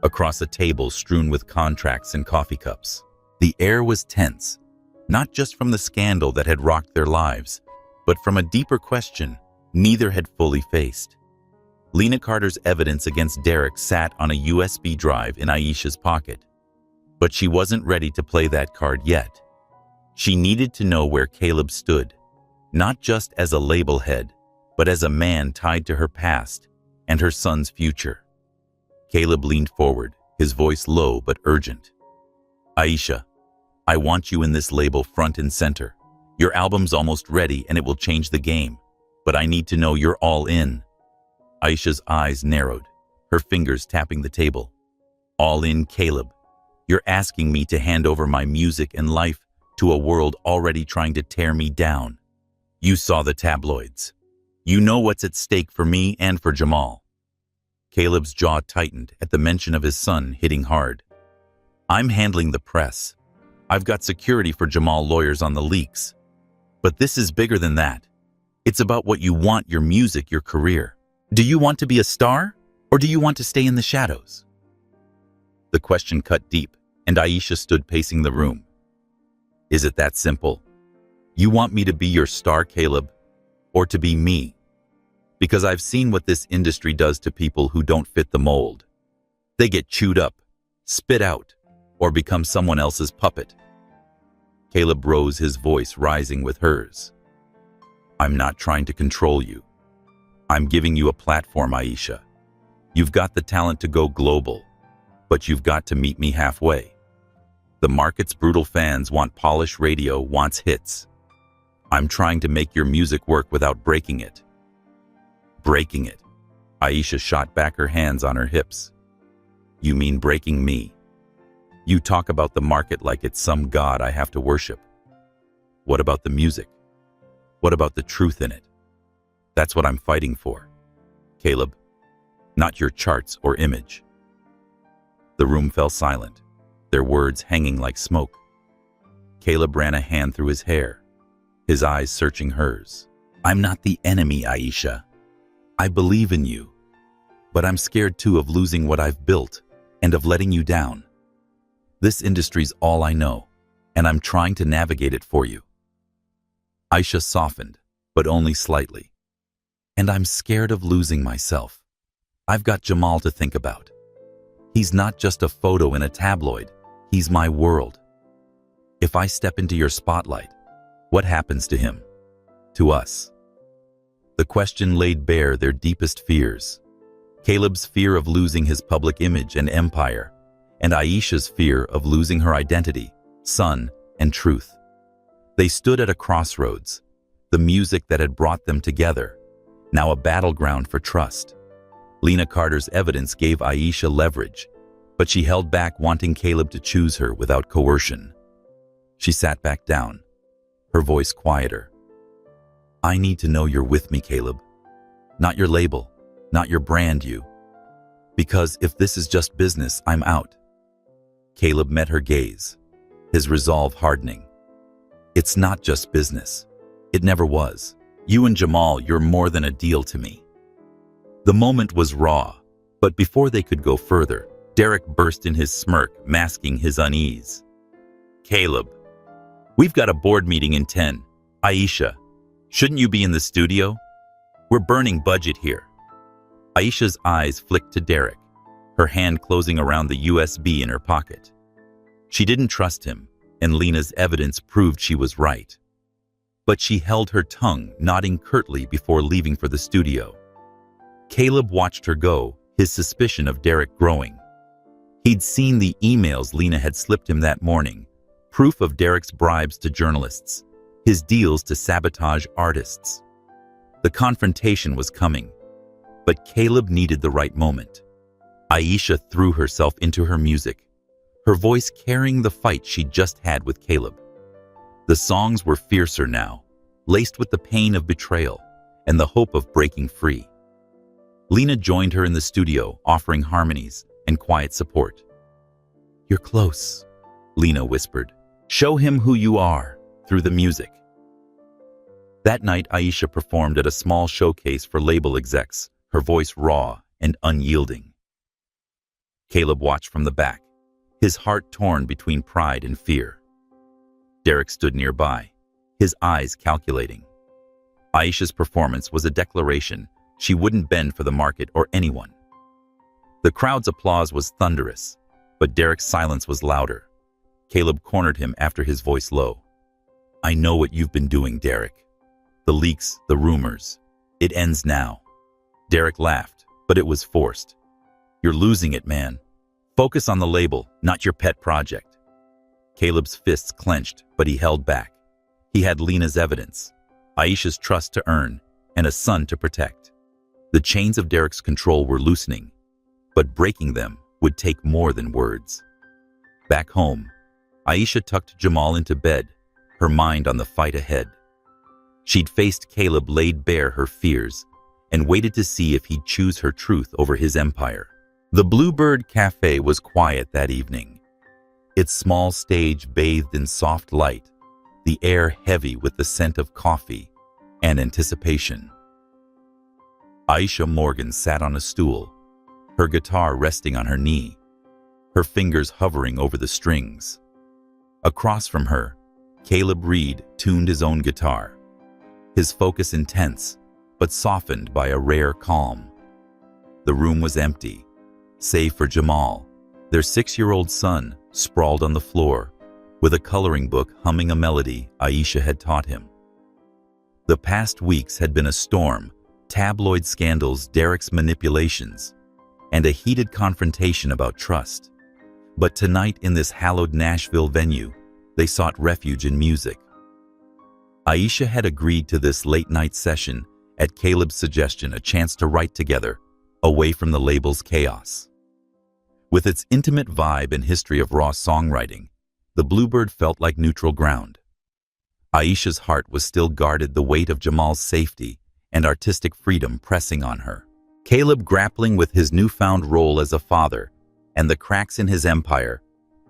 across a table strewn with contracts and coffee cups. The air was tense, not just from the scandal that had rocked their lives, but from a deeper question neither had fully faced. Lena Carter's evidence against Derek sat on a USB drive in Aisha's pocket, but she wasn't ready to play that card yet. She needed to know where Caleb stood, not just as a label head, but as a man tied to her past and her son's future. Caleb leaned forward, his voice low but urgent. "Aisha, I want you in this label front and center. Your album's almost ready and it will change the game, but I need to know you're all in." Aisha's eyes narrowed, her fingers tapping the table. "All in, Caleb. You're asking me to hand over my music and life to a world already trying to tear me down. You saw the tabloids. You know what's at stake for me and for Jamal." Caleb's jaw tightened at the mention of his son hitting hard. "I'm handling the press. I've got security for Jamal lawyers on the leaks. But this is bigger than that. It's about what you want, your music, your career. Do you want to be a star, or do you want to stay in the shadows?" The question cut deep, and Aisha stood pacing the room. Is it that simple? You want me to be your star, Caleb, or to be me? Because I've seen what this industry does to people who don't fit the mold. They get chewed up, spit out, or become someone else's puppet. Caleb rose, his voice rising with hers. I'm not trying to control you. I'm giving you a platform, Aisha. You've got the talent to go global, but you've got to meet me halfway. The market's brutal fans want polish, radio wants hits. I'm trying to make your music work without breaking it. Breaking it. Aisha shot back, her hands on her hips. You mean breaking me? You talk about the market like it's some god I have to worship. What about the music? What about the truth in it? That's what I'm fighting for, Caleb, not your charts or image. The room fell silent, their words hanging like smoke. Caleb ran a hand through his hair, his eyes searching hers. I'm not the enemy, Aisha. I believe in you, but I'm scared too of losing what I've built and of letting you down. This industry's all I know, and I'm trying to navigate it for you. Aisha softened, but only slightly. And I'm scared of losing myself. I've got Jamal to think about. He's not just a photo in a tabloid. He's my world. If I step into your spotlight, what happens to him? To us? The question laid bare their deepest fears. Caleb's fear of losing his public image and empire, and Aisha's fear of losing her identity, son, and truth. They stood at a crossroads, the music that had brought them together, now a battleground for trust. Lena Carter's evidence gave Aisha leverage, but she held back, wanting Caleb to choose her without coercion. She sat back down, her voice quieter. I need to know you're with me, Caleb. Not your label, not your brand, you. Because if this is just business, I'm out. Caleb met her gaze, his resolve hardening. It's not just business. It never was. You and Jamal, you're more than a deal to me. The moment was raw, but before they could go further, Derek burst in, his smirk masking his unease. Caleb, we've got a board meeting in 10. Aisha, shouldn't you be in the studio? We're burning budget here. Aisha's eyes flicked to Derek, her hand closing around the USB in her pocket. She didn't trust him, and Lena's evidence proved she was right. But she held her tongue, nodding curtly before leaving for the studio. Caleb watched her go, his suspicion of Derek growing. He'd seen the emails Lena had slipped him that morning, proof of Derek's bribes to journalists, his deals to sabotage artists. The confrontation was coming, but Caleb needed the right moment. Aisha threw herself into her music, her voice carrying the fight she'd just had with Caleb. The songs were fiercer now, laced with the pain of betrayal and the hope of breaking free. Lena joined her in the studio, offering harmonies and quiet support. You're close, Lena whispered. Show him who you are through the music. That night, Aisha performed at a small showcase for label execs, her voice raw and unyielding. Caleb watched from the back, his heart torn between pride and fear. Derek stood nearby, his eyes calculating. Aisha's performance was a declaration she wouldn't bend for the market or anyone. The crowd's applause was thunderous, but Derek's silence was louder. Caleb cornered him after, his voice low. I know what you've been doing, Derek. The leaks, the rumors. It ends now. Derek laughed, but it was forced. You're losing it, man. Focus on the label, not your pet project. Caleb's fists clenched, but he held back. He had Lena's evidence, Aisha's trust to earn, and a son to protect. The chains of Derek's control were loosening, but breaking them would take more than words. Back home, Aisha tucked Jamal into bed, her mind on the fight ahead. She'd faced Caleb, laid bare her fears, and waited to see if he'd choose her truth over his empire. The Bluebird Cafe was quiet that evening, its small stage bathed in soft light, the air heavy with the scent of coffee and anticipation. Aisha Morgan sat on a stool, her guitar resting on her knee, her fingers hovering over the strings. Across from her, Caleb Reed tuned his own guitar, his focus intense, but softened by a rare calm. The room was empty, save for Jamal, their 6-year-old son, sprawled on the floor, with a coloring book humming a melody Aisha had taught him. The past weeks had been a storm, tabloid scandals, Derek's manipulations, and a heated confrontation about trust. But tonight, in this hallowed Nashville venue, they sought refuge in music. Aisha had agreed to this late-night session at Caleb's suggestion, a chance to write together, away from the label's chaos. With its intimate vibe and history of raw songwriting, the Bluebird felt like neutral ground. Aisha's heart was still guarded, the weight of Jamal's safety and artistic freedom pressing on her. Caleb, grappling with his newfound role as a father and the cracks in his empire,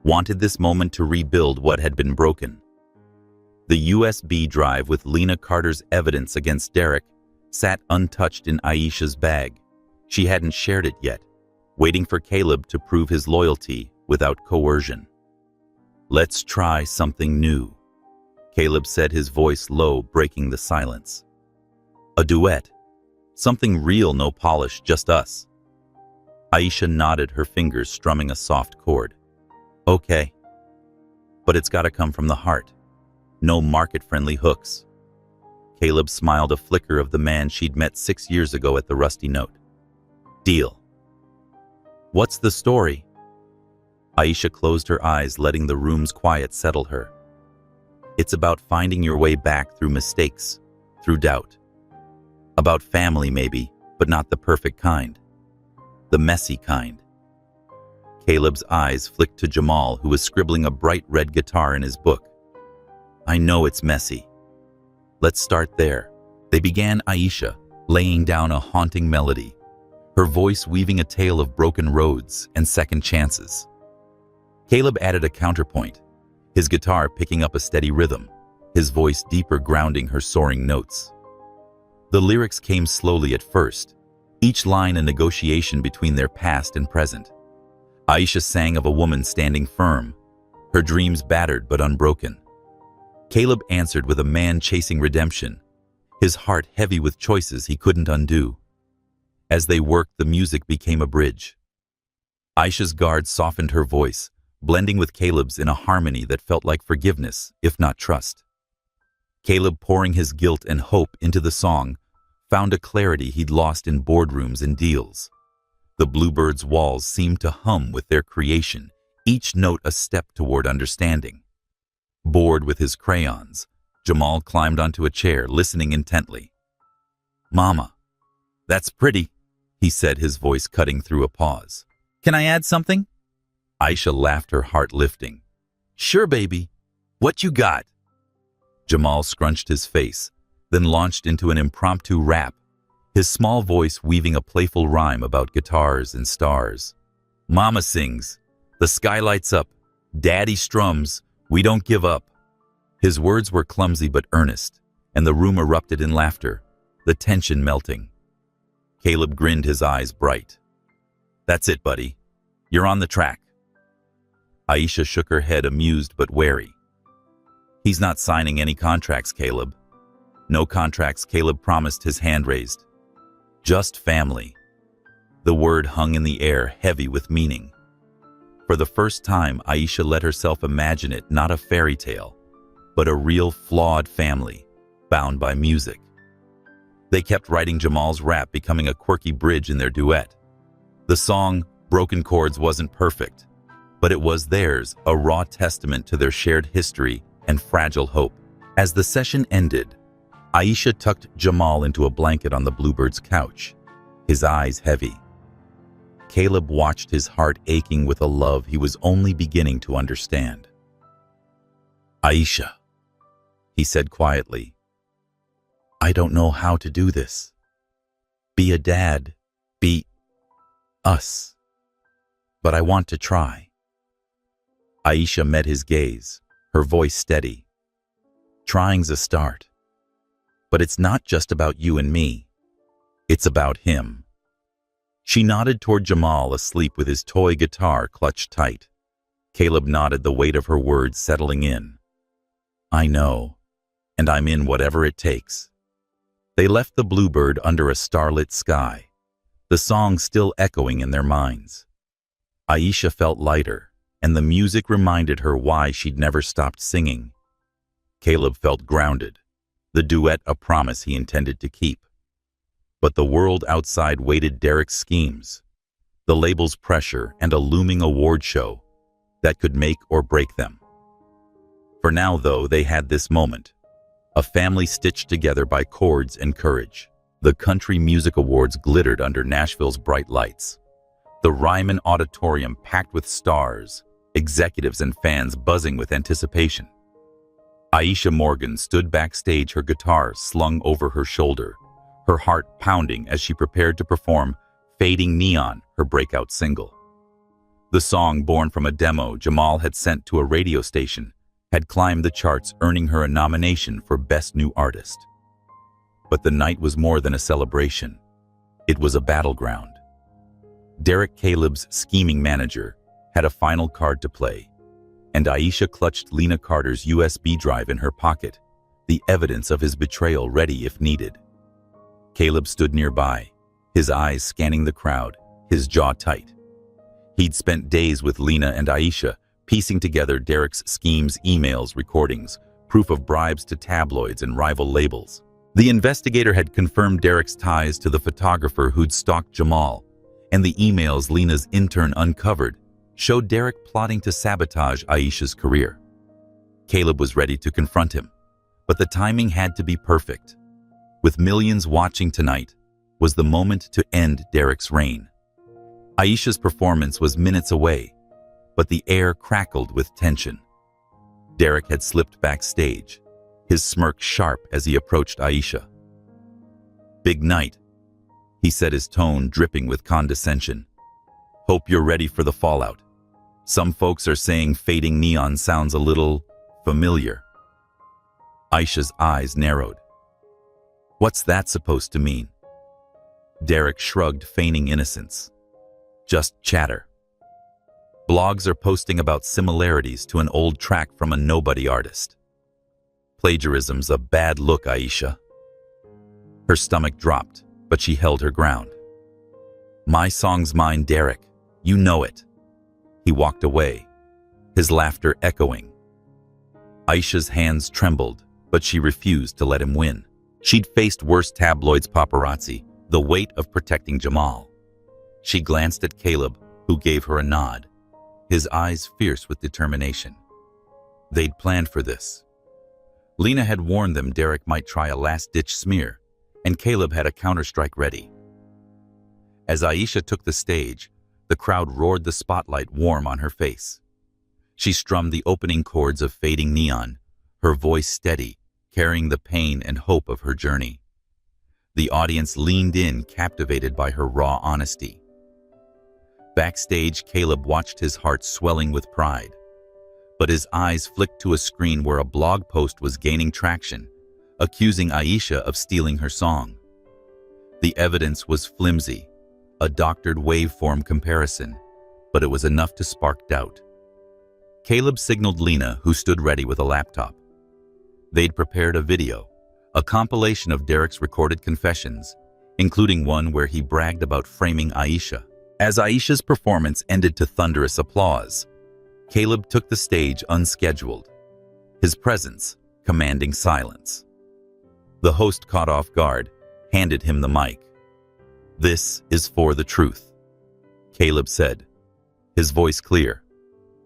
wanted this moment to rebuild what had been broken. The USB drive with Lena Carter's evidence against Derek sat untouched in Aisha's bag. She hadn't shared it yet, waiting for Caleb to prove his loyalty without coercion. "Let's try something new," Caleb said, his voice low, breaking the silence. "A duet. Something real, no polish, just us." Aisha nodded, her fingers strumming a soft chord. "Okay. But it's gotta come from the heart. No market-friendly hooks." Caleb smiled, a flicker of the man she'd met 6 years ago at the Rusty Note. "Deal." "What's the story?" Aisha closed her eyes, letting the room's quiet settle her. "It's about finding your way back through mistakes, through doubt. About family maybe, but not the perfect kind. The messy kind." Caleb's eyes flicked to Jamal, who was scribbling a bright red guitar in his book. "I know it's messy. Let's start there." They began, Aisha laying down a haunting melody, her voice weaving a tale of broken roads and second chances. Caleb added a counterpoint, his guitar picking up a steady rhythm, his voice deeper, grounding her soaring notes. The lyrics came slowly at first, each line a negotiation between their past and present. Aisha sang of a woman standing firm, her dreams battered but unbroken. Caleb answered with a man chasing redemption, his heart heavy with choices he couldn't undo. As they worked, the music became a bridge. Aisha's guard softened her voice, blending with Caleb's in a harmony that felt like forgiveness, if not trust. Caleb, pouring his guilt and hope into the song, found a clarity he'd lost in boardrooms and deals. The Bluebird's walls seemed to hum with their creation, each note a step toward understanding. Bored with his crayons, Jamal climbed onto a chair, listening intently. "Mama, that's pretty," he said, his voice cutting through a pause. "Can I add something?" Aisha laughed, her heart lifting. "Sure, baby. What you got?" Jamal scrunched his face, then launched into an impromptu rap, his small voice weaving a playful rhyme about guitars and stars. "Mama sings, the sky lights up, Daddy strums, we don't give up." His words were clumsy but earnest, and the room erupted in laughter, the tension melting. Caleb grinned, his eyes bright. "That's it, buddy. You're on the track." Aisha shook her head, amused but wary. "He's not signing any contracts, Caleb." "No contracts," Caleb promised, his hand raised. "Just family." The word hung in the air, heavy with meaning. For the first time, Aisha let herself imagine it, not a fairy tale, but a real flawed family, bound by music. They kept writing, Jamal's rap becoming a quirky bridge in their duet. The song, Broken Chords, wasn't perfect, but it was theirs, a raw testament to their shared history and fragile hope. As the session ended, Aisha tucked Jamal into a blanket on the Bluebird's couch, his eyes heavy. Caleb watched, his heart aching with a love he was only beginning to understand. "Aisha," he said quietly, "I don't know how to do this. Be a dad, be us. But I want to try." Aisha met his gaze, her voice steady. "Trying's a start. But it's not just about you and me. It's about him. She nodded toward Jamal, asleep with his toy guitar clutched tight. Caleb nodded, the weight of her words settling in. I know, and I'm in whatever it takes. They left the Bluebird under a starlit sky, the song still echoing in their minds. Aisha felt lighter, and the music reminded her why she'd never stopped singing. Caleb felt grounded, the duet a promise he intended to keep. But the world outside waited Derek's schemes, the label's pressure, and a looming award show that could make or break them. For now, though, they had this moment, a family stitched together by chords and courage. The Country Music Awards glittered under Nashville's bright lights, the Ryman Auditorium packed with stars, executives and fans buzzing with anticipation. Aisha Morgan stood backstage, her guitar slung over her shoulder, her heart pounding as she prepared to perform Fading Neon, her breakout single. The song, born from a demo Jamal had sent to a radio station, had climbed the charts, earning her a nomination for Best New Artist. But the night was more than a celebration. It was a battleground. Derek, Caleb's scheming manager, had a final card to play, and Aisha clutched Lena Carter's USB drive in her pocket, the evidence of his betrayal ready if needed. Caleb stood nearby, his eyes scanning the crowd, his jaw tight. He'd spent days with Lena and Aisha, piecing together Derek's schemes, emails, recordings, proof of bribes to tabloids and rival labels. The investigator had confirmed Derek's ties to the photographer who'd stalked Jamal, and the emails Lena's intern uncovered showed Derek plotting to sabotage Aisha's career. Caleb was ready to confront him, but the timing had to be perfect. With millions watching tonight, was the moment to end Derek's reign. Aisha's performance was minutes away, but the air crackled with tension. Derek had slipped backstage, his smirk sharp as he approached Aisha. Big night, he said, his tone dripping with condescension. Hope you're ready for the fallout. Some folks are saying Fading Neon sounds a little familiar. Aisha's eyes narrowed. What's that supposed to mean? Derek shrugged, feigning innocence. Just chatter. Blogs are posting about similarities to an old track from a nobody artist. Plagiarism's a bad look, Aisha. Her stomach dropped, but she held her ground. My song's mine, Derek. You know it. He walked away, his laughter echoing. Aisha's hands trembled, but she refused to let him win. She'd faced worse tabloids, paparazzi, the weight of protecting Jamal. She glanced at Caleb, who gave her a nod, his eyes fierce with determination. They'd planned for this. Lena had warned them Derek might try a last-ditch smear, and Caleb had a counterstrike ready. As Aisha took the stage, the crowd roared, the spotlight warm on her face. She strummed the opening chords of Fading Neon, her voice steady, carrying the pain and hope of her journey. The audience leaned in, captivated by her raw honesty. Backstage, Caleb watched, his heart swelling with pride. But his eyes flicked to a screen where a blog post was gaining traction, accusing Aisha of stealing her song. The evidence was flimsy, a doctored waveform comparison, but it was enough to spark doubt. Caleb signaled Lena, who stood ready with a laptop. They'd prepared a video, a compilation of Derek's recorded confessions, including one where he bragged about framing Aisha. As Aisha's performance ended to thunderous applause, Caleb took the stage unscheduled, his presence commanding silence. The host, caught off guard, handed him the mic. This is for the truth, Caleb said, his voice clear.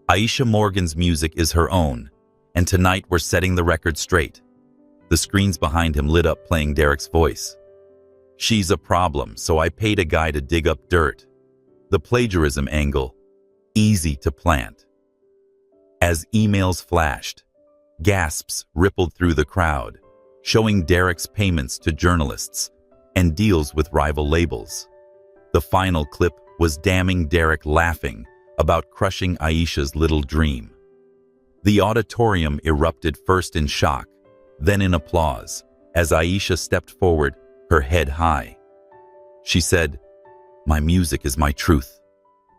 Aisha Morgan's music is her own, and tonight we're setting the record straight. The screens behind him lit up, playing Derek's voice. She's a problem, so I paid a guy to dig up dirt. The plagiarism angle, easy to plant. As emails flashed, gasps rippled through the crowd, showing Derek's payments to journalists and deals with rival labels. The final clip was damning Derek, laughing about crushing Aisha's little dream. The auditorium erupted, first in shock, then in applause, as Aisha stepped forward, her head high. She said, My music is my truth,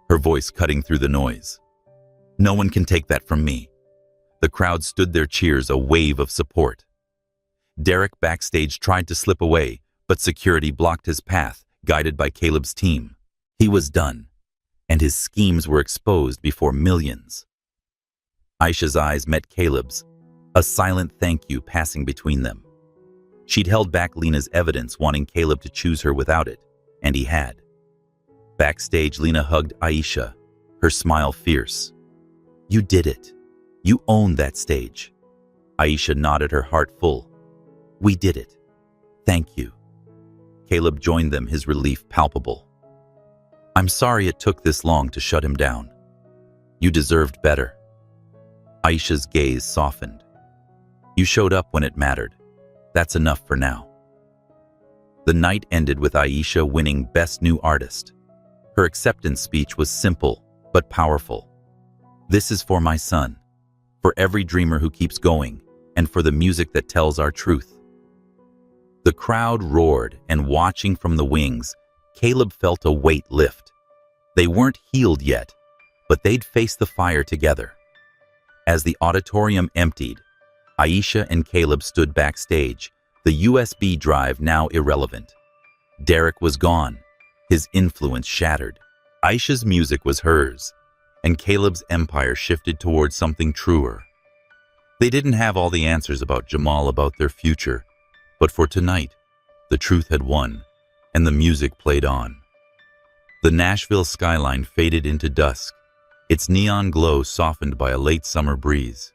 her voice cutting through the noise. No one can take that from me. The crowd stood their cheers, a wave of support. Derek backstage tried to slip away, but security blocked his path, guided by Caleb's team. He was done, and his schemes were exposed before millions. Aisha's eyes met Caleb's, a silent thank you passing between them. She'd held back Lena's evidence, wanting Caleb to choose her without it, and he had. Backstage, Lena hugged Aisha, her smile fierce. You did it. You owned that stage. Aisha nodded, her heart full. We did it. Thank you. Caleb joined them, his relief palpable. I'm sorry it took this long to shut him down. You deserved better. Aisha's gaze softened. You showed up when it mattered. That's enough for now. The night ended with Aisha winning Best New Artist. Her acceptance speech was simple but powerful. This is for my son, for every dreamer who keeps going, and for the music that tells our truth. The crowd roared, and watching from the wings, Caleb felt a weight lift. They weren't healed yet, but they'd face the fire together. As the auditorium emptied, Aisha and Caleb stood backstage, the USB drive now irrelevant. Derek was gone, his influence shattered. Aisha's music was hers, and Caleb's empire shifted towards something truer. They didn't have all the answers about Jamal, about their future, but for tonight, the truth had won, and the music played on. The Nashville skyline faded into dusk, its neon glow softened by a late summer breeze.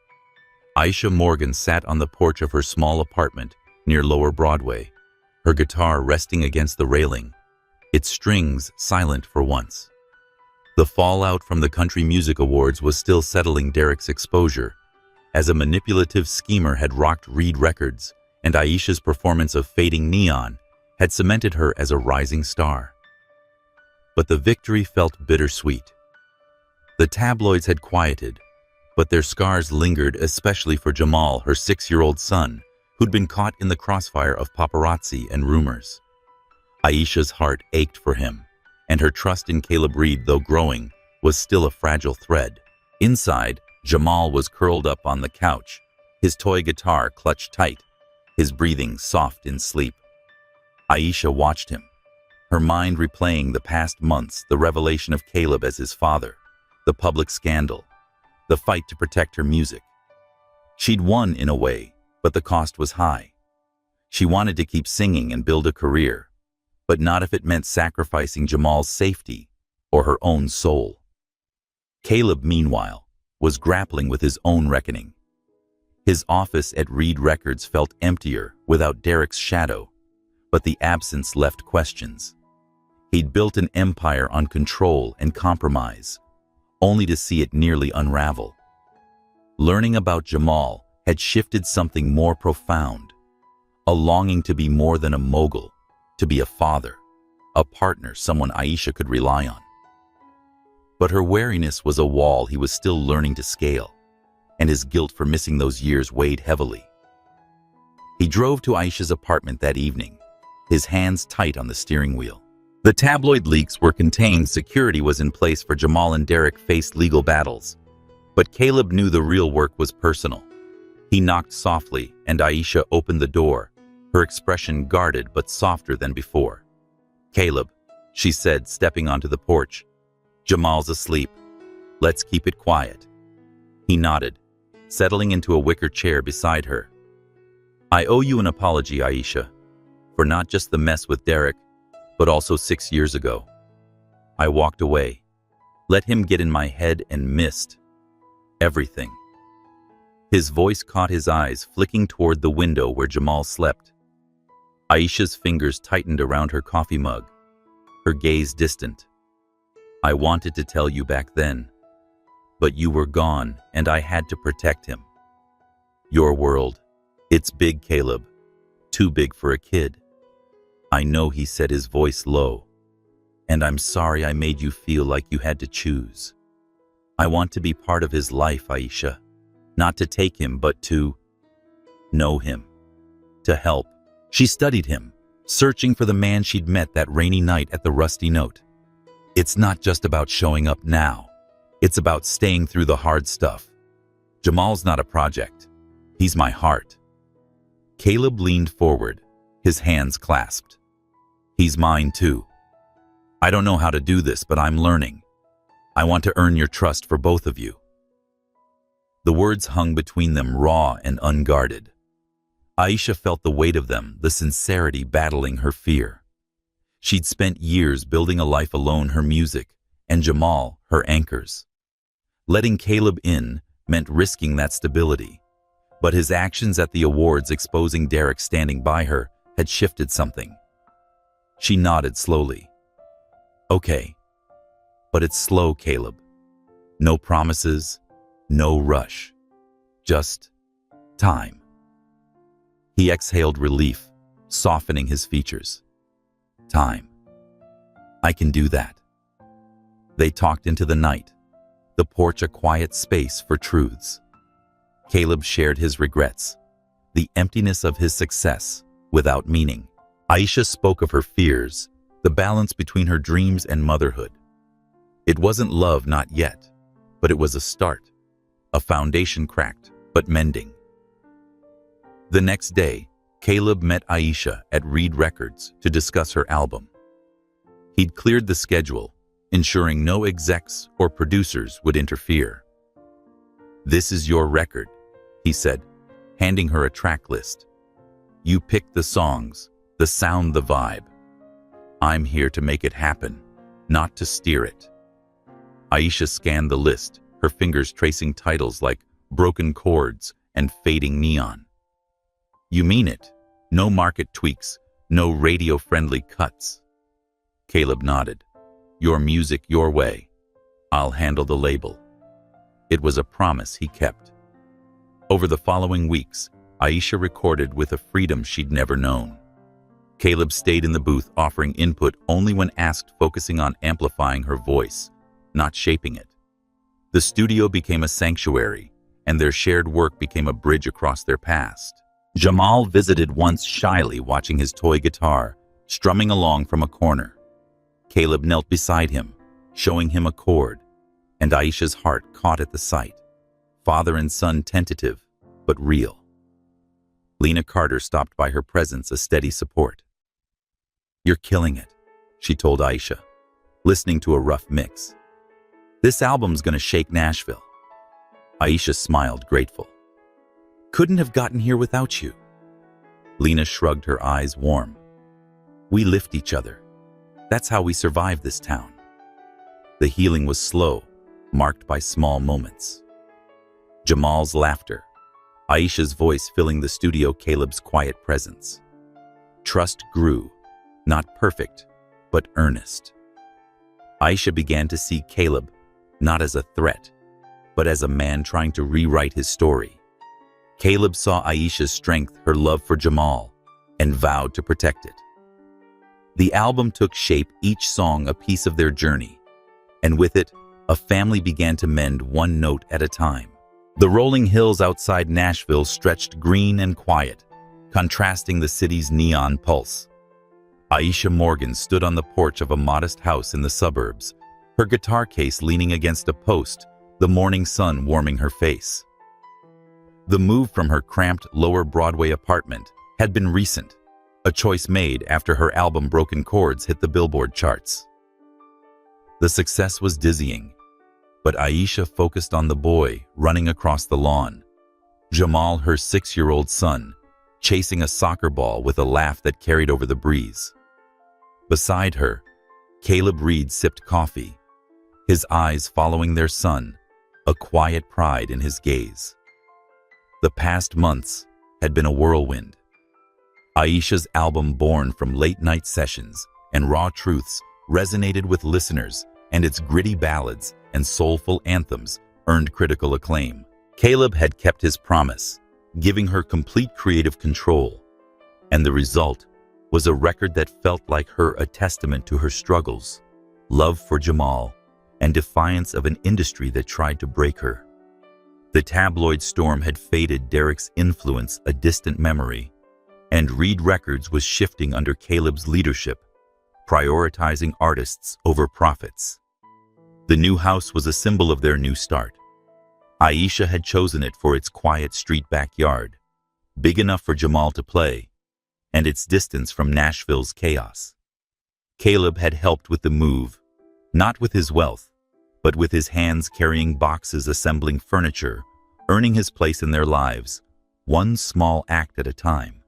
Aisha Morgan sat on the porch of her small apartment near Lower Broadway, her guitar resting against the railing, its strings silent for once. The fallout from the Country Music Awards was still settling Derek's exposure, as a manipulative schemer had rocked Reed Records, and Aisha's performance of Fading Neon had cemented her as a rising star. But the victory felt bittersweet. The tabloids had quieted, but their scars lingered, especially for Jamal, her 6-year-old son, who'd been caught in the crossfire of paparazzi and rumors. Aisha's heart ached for him, and her trust in Caleb Reed, though growing, was still a fragile thread. Inside, Jamal was curled up on the couch, his toy guitar clutched tight, his breathing soft in sleep. Aisha watched him, her mind replaying the past months, the revelation of Caleb as his father, the public scandal, the fight to protect her music. She'd won in a way, but the cost was high. She wanted to keep singing and build a career, but not if it meant sacrificing Jamal's safety or her own soul. Caleb, meanwhile, was grappling with his own reckoning. His office at Reed Records felt emptier without Derek's shadow, but the absence left questions. He'd built an empire on control and compromise, only to see it nearly unravel. Learning about Jamal had shifted something more profound, a longing to be more than a mogul, to be a father, a partner, someone Aisha could rely on. But her wariness was a wall he was still learning to scale, and his guilt for missing those years weighed heavily. He drove to Aisha's apartment that evening, his hands tight on the steering wheel. The tabloid leaks were contained, security was in place for Jamal, and Derek faced legal battles. But Caleb knew the real work was personal. He knocked softly, and Aisha opened the door, her expression guarded but softer than before. Caleb, she said, stepping onto the porch. Jamal's asleep. Let's keep it quiet. He nodded, settling into a wicker chair beside her. I owe you an apology, Aisha, for not just the mess with Derek, but also 6 years ago. I walked away, let him get in my head, and missed everything. His voice caught his eyes, flicking toward the window where Jamal slept. Aisha's fingers tightened around her coffee mug, her gaze distant. I wanted to tell you back then, but you were gone, and I had to protect him. Your world, it's big, Caleb. Too big for a kid. I know, he said, his voice low. And I'm sorry I made you feel like you had to choose. I want to be part of his life, Aisha. Not to take him, but to know him. To help. She studied him, searching for the man she'd met that rainy night at the Rusty Note. It's not just about showing up now. It's about staying through the hard stuff. Jamal's not a project. He's my heart. Caleb leaned forward, his hands clasped. He's mine too. I don't know how to do this, but I'm learning. I want to earn your trust for both of you. The words hung between them, raw and unguarded. Aisha felt the weight of them, the sincerity battling her fear. She'd spent years building a life alone, her music, and Jamal, her anchors. Letting Caleb in meant risking that stability. But his actions at the awards, exposing Derek standing by her, had shifted something. She nodded slowly. Okay. But it's slow, Caleb. No promises, no rush. Just time. He exhaled relief, softening his features. Time. I can do that. They talked into the night, the porch a quiet space for truths. Caleb shared his regrets, the emptiness of his success without meaning. Aisha spoke of her fears, the balance between her dreams and motherhood. It wasn't love, not yet, but it was a start, a foundation cracked but mending. The next day, Caleb met Aisha at Reed Records to discuss her album. He'd cleared the schedule, ensuring no execs or producers would interfere. This is your record, he said, handing her a track list. You pick the songs, the sound, the vibe. I'm here to make it happen, not to steer it. Aisha scanned the list, her fingers tracing titles like Broken Chords and Fading Neon. You mean it? No market tweaks, no radio-friendly cuts. Caleb nodded. Your music, your way. I'll handle the label. It was a promise he kept. Over the following weeks, Aisha recorded with a freedom she'd never known. Caleb stayed in the booth, offering input only when asked, focusing on amplifying her voice, not shaping it. The studio became a sanctuary, and their shared work became a bridge across their past. Jamal visited once, shyly watching his toy guitar, strumming along from a corner. Caleb knelt beside him, showing him a chord, and Aisha's heart caught at the sight. Father and son, tentative, but real. Lena Carter stopped by, her presence a steady support. You're killing it, she told Aisha, listening to a rough mix. This album's gonna shake Nashville. Aisha smiled, grateful. Couldn't have gotten here without you. Lena shrugged, her eyes warm. We lift each other. That's how we survive this town. The healing was slow, marked by small moments. Jamal's laughter, Aisha's voice filling the studio, Caleb's quiet presence. Trust grew, not perfect, but earnest. Aisha began to see Caleb not as a threat, but as a man trying to rewrite his story. Caleb saw Aisha's strength, her love for Jamal, and vowed to protect it. The album took shape, each song a piece of their journey, and with it, a family began to mend one note at a time. The rolling hills outside Nashville stretched green and quiet, contrasting the city's neon pulse. Aisha Morgan stood on the porch of a modest house in the suburbs, her guitar case leaning against a post, the morning sun warming her face. The move from her cramped Lower Broadway apartment had been recent, a choice made after her album Broken Chords hit the Billboard charts. The success was dizzying, but Aisha focused on the boy running across the lawn, Jamal, her 6-year-old son, chasing a soccer ball with a laugh that carried over the breeze. Beside her, Caleb Reed sipped coffee, his eyes following their son, a quiet pride in his gaze. The past months had been a whirlwind. Aisha's album, born from late-night sessions and raw truths, resonated with listeners, and its gritty ballads and soulful anthems earned critical acclaim. Caleb had kept his promise, giving her complete creative control, and the result was a record that felt like her, a testament to her struggles, love for Jamal, and defiance of an industry that tried to break her. The tabloid storm had faded, Derek's influence a distant memory, and Reed Records was shifting under Caleb's leadership, prioritizing artists over profits. The new house was a symbol of their new start. Aisha had chosen it for its quiet street backyard, big enough for Jamal to play, and its distance from Nashville's chaos. Caleb had helped with the move, not with his wealth, but with his hands carrying boxes, assembling furniture, earning his place in their lives, one small act at a time.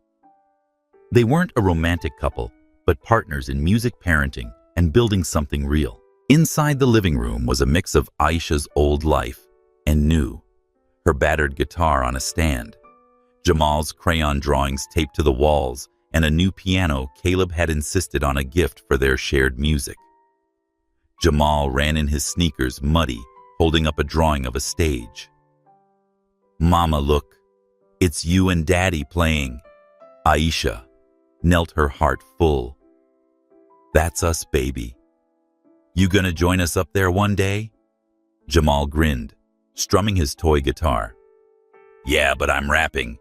They weren't a romantic couple, but partners in music, parenting, and building something real. Inside the living room was a mix of Aisha's old life and new, her battered guitar on a stand, Jamal's crayon drawings taped to the walls, and a new piano Caleb had insisted on, a gift for their shared music. Jamal ran in his sneakers, muddy, holding up a drawing of a stage. "Mama, look, it's you and Daddy playing." Aisha knelt, her heart full. "That's us, baby. You gonna join us up there one day?" Jamal grinned, strumming his toy guitar. "Yeah, but I'm rapping."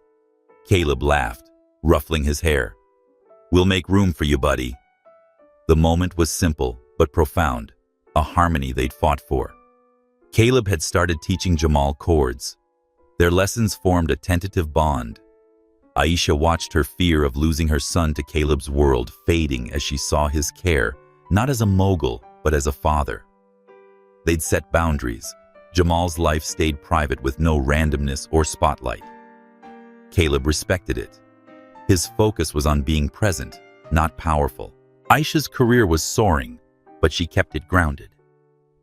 Caleb laughed, ruffling his hair. "We'll make room for you, buddy." The moment was simple but profound, a harmony they'd fought for. Caleb had started teaching Jamal chords. Their lessons formed a tentative bond. Aisha watched her fear of losing her son to Caleb's world fading as she saw his care, not as a mogul, but as a father. They'd set boundaries. Jamal's life stayed private with no randomness or spotlight. Caleb respected it. His focus was on being present, not powerful. Aisha's career was soaring, but she kept it grounded.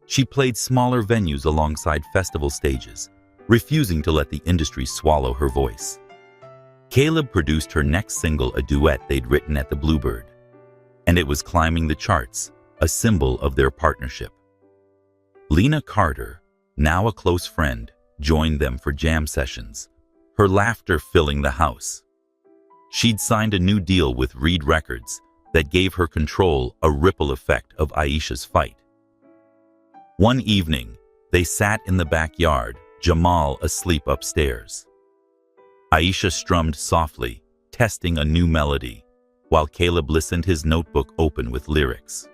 She played smaller venues alongside festival stages, refusing to let the industry swallow her voice. Caleb produced her next single, a duet they'd written at the Bluebird, and it was climbing the charts, a symbol of their partnership. Lena Carter, now a close friend, joined them for jam sessions, her laughter filling the house. She'd signed a new deal with Reed Records that gave her control, a ripple effect of Aisha's fight. One evening, they sat in the backyard, Jamal asleep upstairs. Aisha strummed softly, testing a new melody, while Caleb listened, his notebook open with lyrics.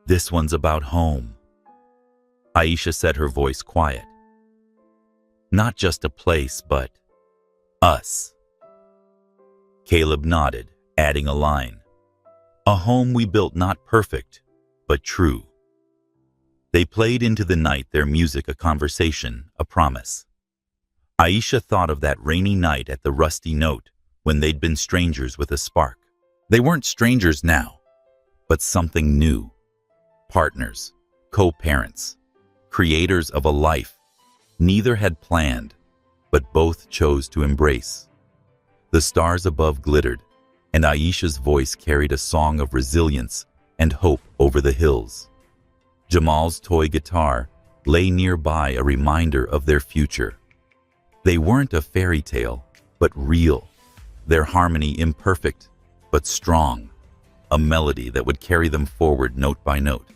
"This one's about home," Aisha said, her voice quiet. "Not just a place, but us." Caleb nodded, adding a line. "A home we built, not perfect, but true." They played into the night, their music a conversation, a promise. Aisha thought of that rainy night at the Rusty Note when they'd been strangers with a spark. They weren't strangers now, but something new. Partners, co-parents, creators of a life neither had planned, but both chose to embrace. The stars above glittered, and Aisha's voice carried a song of resilience and hope over the hills. Jamal's toy guitar lay nearby, a reminder of their future. They weren't a fairy tale, but real. Their harmony imperfect, but strong. A melody that would carry them forward note by note.